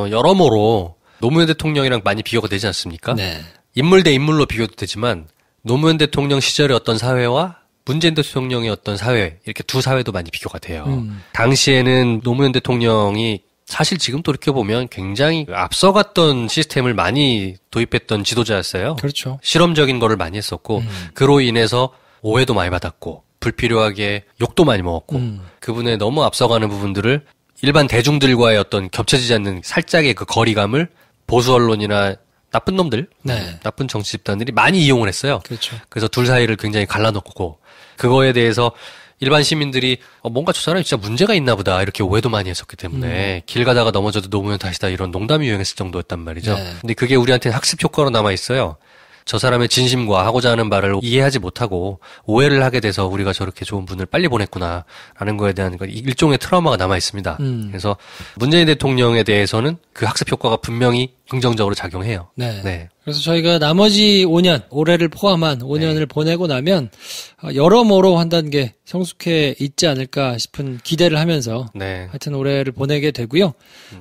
여러모로 노무현 대통령이랑 많이 비교가 되지 않습니까? 네. 인물 대 인물로 비교도 되지만 노무현 대통령 시절의 어떤 사회와 문재인 대통령의 어떤 사회 이렇게 두 사회도 많이 비교가 돼요. 당시에는 노무현 대통령이 사실 지금 돌이켜보면 굉장히 앞서갔던 시스템을 많이 도입했던 지도자였어요. 그렇죠. 실험적인 거를 많이 했었고 그로 인해서 오해도 많이 받았고 불필요하게 욕도 많이 먹었고 그분의 너무 앞서가는 부분들을 일반 대중들과의 어떤 겹쳐지지 않는 살짝의 그 거리감을 보수 언론이나 나쁜 놈들, 네. 나쁜 정치 집단들이 많이 이용을 했어요. 그렇죠. 그래서 둘 사이를 굉장히 갈라놓고 그거에 대해서 일반 시민들이 뭔가 저 사람이 진짜 문제가 있나 보다 이렇게 오해도 많이 했었기 때문에 길 가다가 넘어져도 노무현 탓이다 이런 농담이 유행했을 정도였단 말이죠. 네. 근데 그게 우리한테는 학습 효과로 남아 있어요. 저 사람의 진심과 하고자 하는 바를 이해하지 못하고 오해를 하게 돼서 우리가 저렇게 좋은 분을 빨리 보냈구나 라는 거에 대한 일종의 트라우마가 남아 있습니다. 그래서 문재인 대통령에 대해서는 그 학습 효과가 분명히 긍정적으로 작용해요. 네. 네. 그래서 저희가 나머지 5년, 올해를 포함한 5년을 보내고 나면 여러모로 한 단계 성숙해 있지 않을까 싶은 기대를 하면서 네. 하여튼 올해를 보내게 되고요.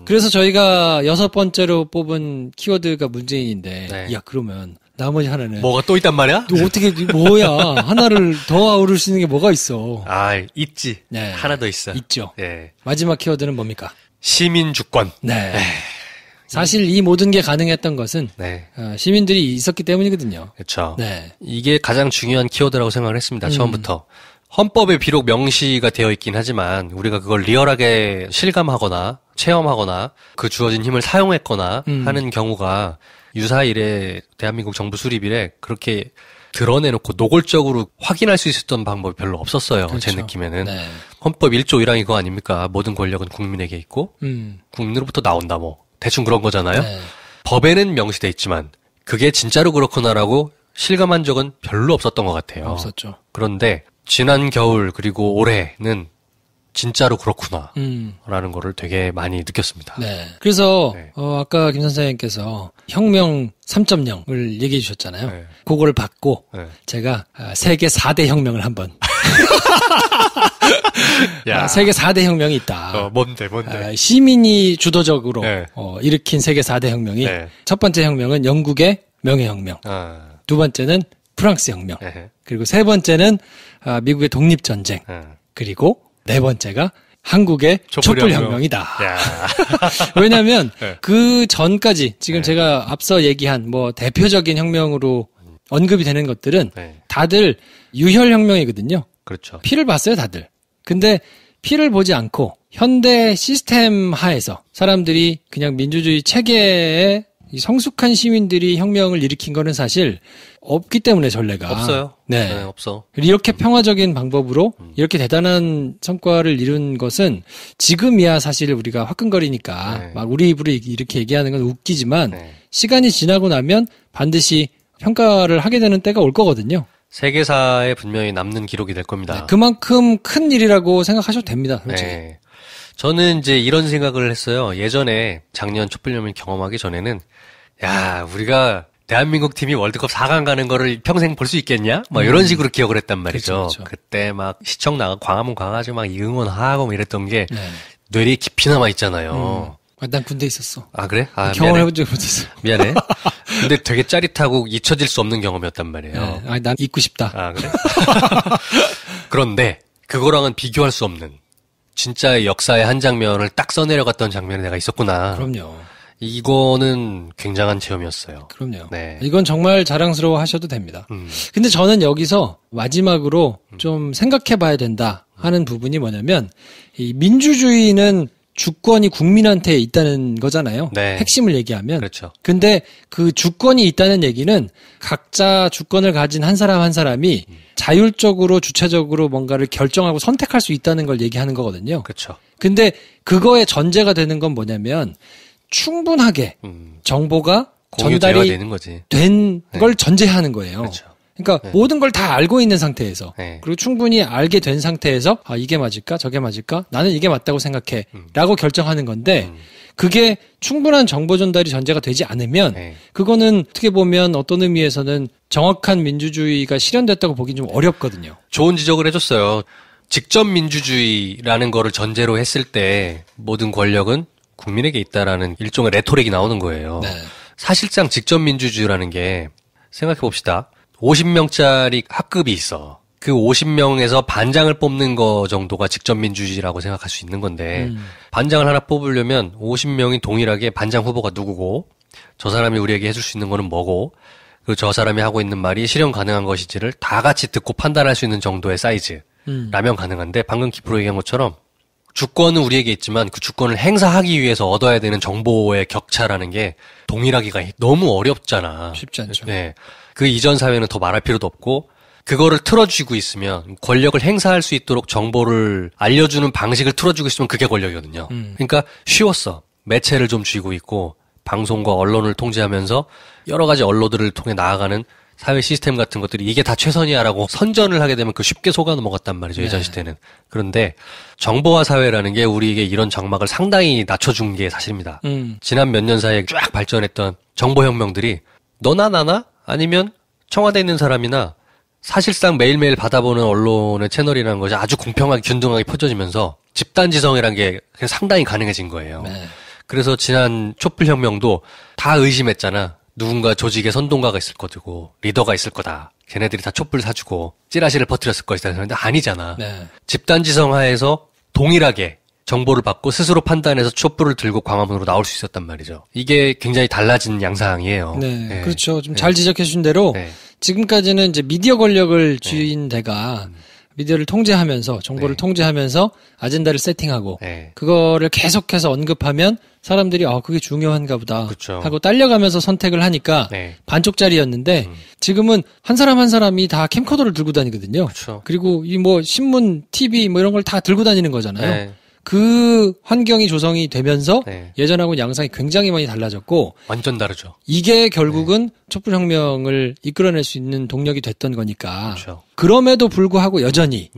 그래서 저희가 6번째로 뽑은 키워드가 문재인인데 네. 야 그러면 나머지 하나는 뭐가 또 있단 말이야? 너 어떻게 뭐야 하나를 더 아우를 수 있는 게 뭐가 있어. 아, 있지. 네. 하나 더 있어. 있죠. 네. 마지막 키워드는 뭡니까? 시민 주권. 네. 사실 이 모든 게 가능했던 것은 네. 시민들이 있었기 때문이거든요. 그렇죠. 네. 이게 가장 중요한 키워드라고 생각을 했습니다. 처음부터. 헌법에 비록 명시가 되어 있긴 하지만 우리가 그걸 리얼하게 실감하거나 체험하거나 그 주어진 힘을 사용했거나 하는 경우가 유사 이래 대한민국 정부 수립 이래 그렇게 드러내놓고 노골적으로 확인할 수 있었던 방법이 별로 없었어요. 그렇죠. 제 느낌에는. 네. 헌법 1조 1항이 그거 아닙니까? 모든 권력은 국민에게 있고 국민으로부터 나온다 뭐. 대충 그런 거잖아요. 네. 법에는 명시돼 있지만 그게 진짜로 그렇구나라고 실감한 적은 별로 없었던 것 같아요. 없었죠. 그런데 지난 겨울 그리고 올해는 진짜로 그렇구나 라는 거를 되게 많이 느꼈습니다. 네. 그래서 아까 김 선생님께서 혁명 3.0을 얘기해 주셨잖아요. 네. 그거를 받고 네. 제가 세계 4대 혁명을 한번 야. 세계 4대 혁명이 있다. 뭔데? 시민이 주도적으로 네. 일으킨 세계 4대 혁명이 네. 첫 번째 혁명은 영국의 명예혁명, 두 번째는 프랑스 혁명, 그리고 세 번째는 미국의 독립전쟁, 그리고 네 번째가 한국의 촛불혁명이다. 왜냐하면 네. 그 전까지 지금 제가 앞서 얘기한 뭐 대표적인 혁명으로 언급이 되는 것들은 다들 유혈혁명이거든요. 그렇죠. 피를 봤어요, 다들. 근데 피를 보지 않고 현대 시스템 하에서 사람들이 그냥 민주주의 체계에 이 성숙한 시민들이 혁명을 일으킨 거는 사실 없기 때문에 전례가 없어요. 네, 없어. 이렇게 평화적인 방법으로 이렇게 대단한 성과를 이룬 것은 지금이야 사실 우리가 화끈거리니까 막 우리 입으로 이렇게 얘기하는 건 웃기지만 시간이 지나고 나면 반드시 평가를 하게 되는 때가 올 거거든요. 세계사에 분명히 남는 기록이 될 겁니다. 네, 그만큼 큰 일이라고 생각하셔도 됩니다. 솔직히. 네. 저는 이제 이런 생각을 했어요. 예전에 작년 촛불혁명을 경험하기 전에는 야, 우리가 대한민국 팀이 월드컵 4강 가는 거를 평생 볼 수 있겠냐? 막 이런 식으로 기억을 했단 말이죠. 그렇죠. 그때 막 시청 나가 광화문 가가지고 막 응원하고 막 이랬던 게 뇌리에 깊이 남아 있잖아요. 난 군대 있었어. 아, 그래? 경험해본 적이 없었어. 미안해. 근데 되게 짜릿하고 잊혀질 수 없는 경험이었단 말이에요. 네. 난 잊고 싶다. 아, 그래? 그런데 그거랑은 비교할 수 없는 진짜 역사의 한 장면을 딱 써내려갔던 장면이 내가 있었구나. 그럼요. 이거는 굉장한 체험이었어요. 그럼요. 네. 이건 정말 자랑스러워 하셔도 됩니다. 근데 저는 여기서 마지막으로 좀 생각해 봐야 된다 하는 부분이 뭐냐면, 이 민주주의는 주권이 국민한테 있다는 거잖아요. 네. 핵심을 얘기하면. 그렇죠. 근데 그 주권이 있다는 얘기는 각자 주권을 가진 한 사람 한 사람이 자율적으로 주체적으로 뭔가를 결정하고 선택할 수 있다는 걸 얘기하는 거거든요. 그렇죠. 근데 그거의 전제가 되는 건 뭐냐면 충분하게 정보가 공유되어야 전달이 되는 거지. 된 걸 전제하는 거예요. 그렇죠. 그러니까 모든 걸 다 알고 있는 상태에서 네. 그리고 충분히 알게 된 상태에서 이게 맞을까 저게 맞을까 나는 이게 맞다고 생각해 라고 결정하는 건데 그게 충분한 정보 전달이 전제가 되지 않으면 그거는 어떻게 보면 어떤 의미에서는 정확한 민주주의가 실현됐다고 보긴 좀 어렵거든요. 좋은 지적을 해줬어요. 직접 민주주의라는 거를 전제로 했을 때 모든 권력은 국민에게 있다라는 일종의 레토릭이 나오는 거예요. 네. 사실상 직접 민주주의라는 게 생각해 봅시다. 50명짜리 학급이 있어. 그 50명에서 반장을 뽑는 거 정도가 직접 민주주의라고 생각할 수 있는 건데 반장을 하나 뽑으려면 50명이 동일하게 반장 후보가 누구고 저 사람이 우리에게 해줄 수 있는 거는 뭐고 그리고 저 사람이 하고 있는 말이 실현 가능한 것인지를 다 같이 듣고 판단할 수 있는 정도의 사이즈라면 가능한데 방금 기프로 얘기한 것처럼 주권은 우리에게 있지만 그 주권을 행사하기 위해서 얻어야 되는 정보의 격차라는 게 동일하기가 너무 어렵잖아. 쉽지 않죠. 네. 그 이전 사회는 더 말할 필요도 없고 그거를 틀어주고 있으면 권력을 행사할 수 있도록 정보를 알려주는 방식을 틀어주고 있으면 그게 권력이거든요. 그러니까 쉬웠어. 매체를 좀 쥐고 있고 방송과 언론을 통제하면서 여러 가지 언론들을 통해 나아가는 사회 시스템 같은 것들이 이게 다 최선이야라고 선전을 하게 되면 그 쉽게 속아 넘어갔단 말이죠. 예전 시대는. 그런데 정보화 사회라는 게 우리에게 이런 장막을 상당히 낮춰준 게 사실입니다. 지난 몇 년 사이에 쫙 발전했던 정보혁명들이 너나 나나 아니면 청와대에 있는 사람이나 사실상 매일매일 받아보는 언론의 채널이라는 것이 아주 공평하게 균등하게 펼쳐지면서 집단지성이라는 게 그냥 상당히 가능해진 거예요. 네. 그래서 지난 촛불혁명도 다 의심했잖아. 누군가 조직에 선동가가 있을 거고 리더가 있을 거다. 걔네들이 다 촛불 사주고 찌라시를 퍼뜨렸을 것이다. 그런데 아니잖아. 네. 집단지성 하에서 동일하게 정보를 받고 스스로 판단해서 촛불을 들고 광화문으로 나올 수 있었단 말이죠. 이게 굉장히 달라진 양상이에요. 네, 네. 그렇죠. 좀 잘 지적해 주신 대로 지금까지는 이제 미디어 권력을 쥐인 데가 미디어를 통제하면서 정보를 통제하면서 아젠다를 세팅하고 그거를 계속해서 언급하면 사람들이 그게 중요한가 보다 그렇죠. 하고 딸려가면서 선택을 하니까 반쪽짜리였는데 지금은 한 사람 한 사람이 다 캠코더를 들고 다니거든요. 그렇죠. 그리고 이 뭐 신문, TV 뭐 이런 걸 다 들고 다니는 거잖아요. 그 환경이 조성이 되면서 네. 예전하고는 양상이 굉장히 많이 달라졌고 완전 다르죠. 이게 결국은 촛불혁명을 이끌어낼 수 있는 동력이 됐던 거니까 그렇죠. 그럼에도 불구하고 여전히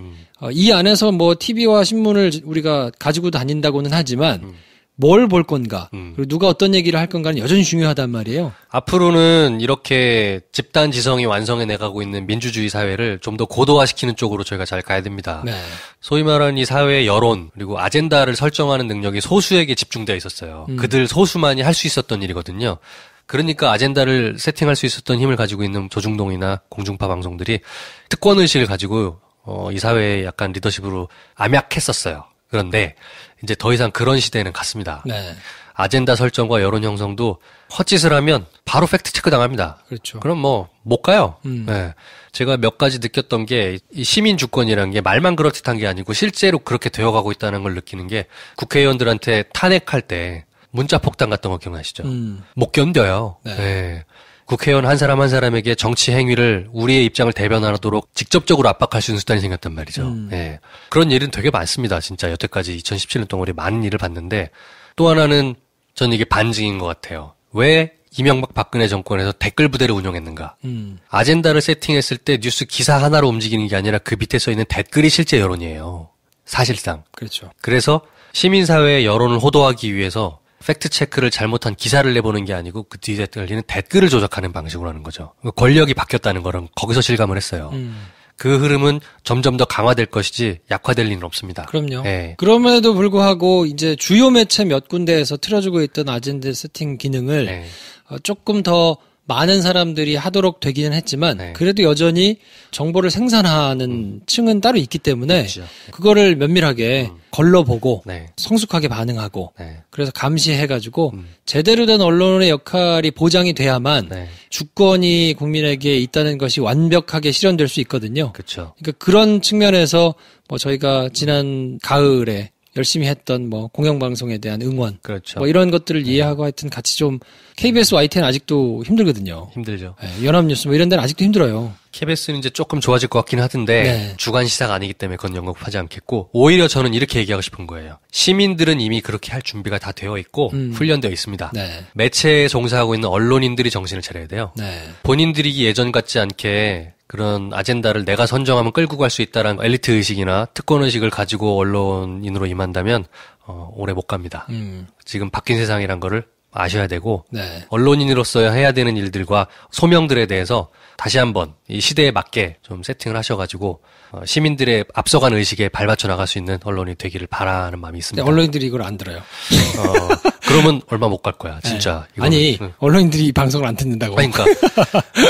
이 안에서 뭐 TV와 신문을 우리가 가지고 다닌다고는 하지만 뭘 볼 건가 그리고 누가 어떤 얘기를 할 건가는 여전히 중요하단 말이에요. 앞으로는 이렇게 집단 지성이 완성해 내가고 있는 민주주의 사회를 좀 더 고도화시키는 쪽으로 저희가 잘 가야 됩니다. 네. 소위 말하는 이 사회의 여론 그리고 아젠다를 설정하는 능력이 소수에게 집중되어 있었어요. 그들 소수만이 할 수 있었던 일이거든요. 그러니까 아젠다를 세팅할 수 있었던 힘을 가지고 있는 조중동이나 공중파 방송들이 특권의식을 가지고 이 사회의 약간 리더십으로 암약했었어요. 그런데 이제 더 이상 그런 시대는 갔습니다. 네. 아젠다 설정과 여론 형성도 헛짓을 하면 바로 팩트 체크 당합니다. 그렇죠. 그럼 뭐 못 가요. 네. 제가 몇 가지 느꼈던 게 이 시민 주권이라는 게 말만 그렇듯한 게 아니고 실제로 그렇게 되어가고 있다는 걸 느끼는 게 국회의원들한테 탄핵할 때 문자 폭탄 같은 거 기억나시죠? 못 견뎌요. 네. 네. 국회의원 한 사람 한 사람에게 정치 행위를 우리의 입장을 대변하도록 직접적으로 압박할 수 있는 수단이 생겼단 말이죠. 예. 그런 일은 되게 많습니다. 진짜 여태까지 2017년 동안 우리 많은 일을 봤는데 또 하나는 저는 이게 반증인 것 같아요. 왜 이명박 박근혜 정권에서 댓글 부대를 운영했는가. 아젠다를 세팅했을 때 뉴스 기사 하나로 움직이는 게 아니라 그 밑에 써 있는 댓글이 실제 여론이에요. 사실상. 그렇죠. 그래서 시민사회의 여론을 호도하기 위해서 팩트체크를 잘못한 기사를 내보는 게 아니고 그 뒤에 달리는 댓글을 조작하는 방식으로 하는 거죠. 권력이 바뀌었다는 거는 거기서 실감을 했어요. 그 흐름은 점점 더 강화될 것이지 약화될 리는 없습니다. 그럼요. 네. 그럼에도 불구하고 이제 주요 매체 몇 군데에서 틀어주고 있던 아젠다 세팅 기능을 네. 조금 더 많은 사람들이 하도록 되기는 했지만 네. 그래도 여전히 정보를 생산하는 층은 따로 있기 때문에 그렇죠. 그거를 면밀하게 걸러보고 네. 성숙하게 반응하고 네. 그래서 감시해가지고 제대로 된 언론의 역할이 보장이 돼야만 네. 주권이 국민에게 있다는 것이 완벽하게 실현될 수 있거든요. 그렇죠. 그러니까 그런 측면에서 뭐 저희가 지난 가을에 열심히 했던 뭐 공영방송에 대한 응원 그렇죠. 뭐 이런 것들을 이해하고 하여튼 같이 좀 KBS YT는 아직도 힘들거든요. 힘들죠. 네, 연합뉴스 뭐 이런 데는 아직도 힘들어요. KBS는 이제 조금 좋아질 것 같긴 하던데 네. 주간 시사가 아니기 때문에 그건 영업하지 않겠고 오히려 저는 이렇게 얘기하고 싶은 거예요. 시민들은 이미 그렇게 할 준비가 다 되어 있고 훈련되어 있습니다. 네. 매체에 종사하고 있는 언론인들이 정신을 차려야 돼요. 네. 본인들이 예전 같지 않게 그런 아젠다를 내가 선정하면 끌고 갈 수 있다라는 엘리트 의식이나 특권 의식을 가지고 언론인으로 임한다면 오래 못 갑니다. 지금 바뀐 세상이란 거를 아셔야 되고 네. 언론인으로서 해야 되는 일들과 소명들에 대해서 다시 한번 이 시대에 맞게 좀 세팅을 하셔가지고 시민들의 앞서간 의식에 발맞춰 나갈 수 있는 언론이 되기를 바라는 마음이 있습니다. 언론인들이 이걸 안 들어요. 그러면 얼마 못 갈 거야, 진짜. 네. 아니 언론인들이 이 방송을 안 듣는다고. 그러니까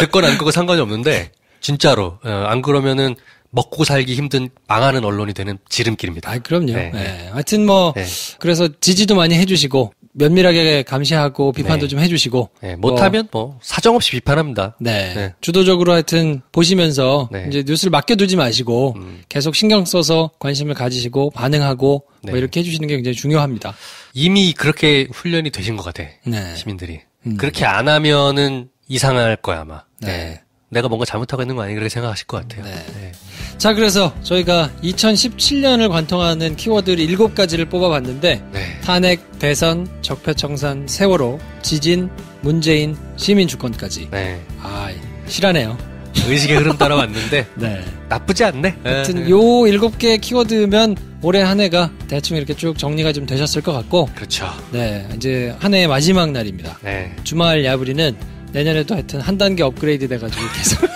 듣거나 안 듣고 상관이 없는데 진짜로 안 그러면은 먹고 살기 힘든 망하는 언론이 되는 지름길입니다. 아, 그럼요. 네. 네. 하여튼 뭐 네. 그래서 지지도 많이 해주시고 면밀하게 감시하고 비판도 네. 좀 해주시고. 네, 못하면 뭐 사정없이 비판합니다. 네. 네. 주도적으로 하여튼 보시면서 네. 이제 뉴스를 맡겨두지 마시고 계속 신경 써서 관심을 가지시고 반응하고 네. 뭐 이렇게 해주시는 게 굉장히 중요합니다. 이미 그렇게 훈련이 되신 것 같아. 네. 시민들이. 그렇게 안 하면은 이상할 거야 아마. 네. 내가 뭔가 잘못하고 있는 거 아닌가 그렇게 생각하실 것 같아요. 네. 네. 자, 그래서 저희가 2017년을 관통하는 키워드를 7가지를 뽑아봤는데 네. 탄핵, 대선, 적폐청산, 세월호, 지진, 문재인, 시민주권까지. 네. 아, 실하네요. 의식의 흐름 따라왔는데 네. 나쁘지 않네. 하여튼 네. 요 7개 키워드면 올해 한 해가 대충 이렇게 쭉 정리가 좀 되셨을 것 같고 그렇죠. 네, 이제 한 해의 마지막 날입니다. 네. 주말 야부리는 내년에도 하여튼 한 단계 업그레이드 돼가지고 계속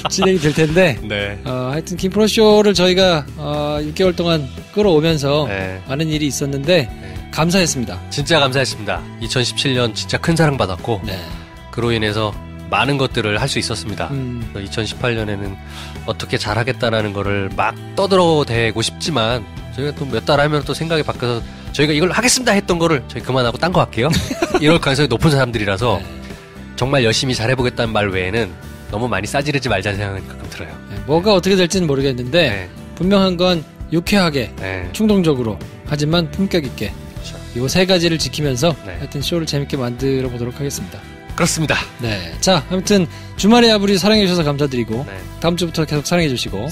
진행이 될 텐데 네. 하여튼 김프로쇼를 저희가 6개월 동안 끌어오면서 네. 많은 일이 있었는데 감사했습니다. 진짜 감사했습니다. 2017년 진짜 큰 사랑 받았고 네. 그로 인해서 많은 것들을 할 수 있었습니다. 2018년에는 어떻게 잘하겠다라는 거를 막 떠들어대고 싶지만 저희가 또 몇 달 하면 또 생각이 바뀌어서 저희가 이걸 하겠습니다 했던 거를 저희 그만하고 딴 거 할게요. 이럴 가능성이 높은 사람들이라서 네. 정말 열심히 잘해보겠다는 말 외에는 너무 많이 싸지르지 말자는 생각이 가끔 들어요. 네, 뭐가 어떻게 될지는 모르겠는데 네. 분명한 건 유쾌하게 네. 충동적으로 하지만 품격 있게 그렇죠. 요 3가지를 지키면서 네. 하여튼 쇼를 재밌게 만들어 보도록 하겠습니다. 그렇습니다. 네. 자, 아무튼 주말에 야부리 사랑해 주셔서 감사드리고 네. 다음 주부터 계속 사랑해 주시고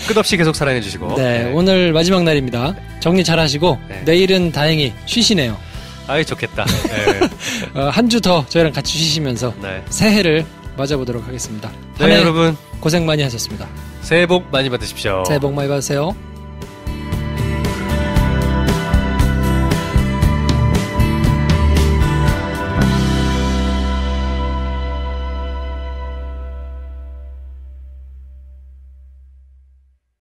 끝없이 계속 사랑해주시고. 네, 오늘 마지막 날입니다. 정리 잘 하시고, 네. 내일은 다행히 쉬시네요. 아이, 좋겠다. 네. 한 주 더 저희랑 같이 쉬시면서 네. 새해를 맞아보도록 하겠습니다. 네, 여러분. 고생 많이 하셨습니다. 새해 복 많이 받으십시오. 새해 복 많이 받으세요.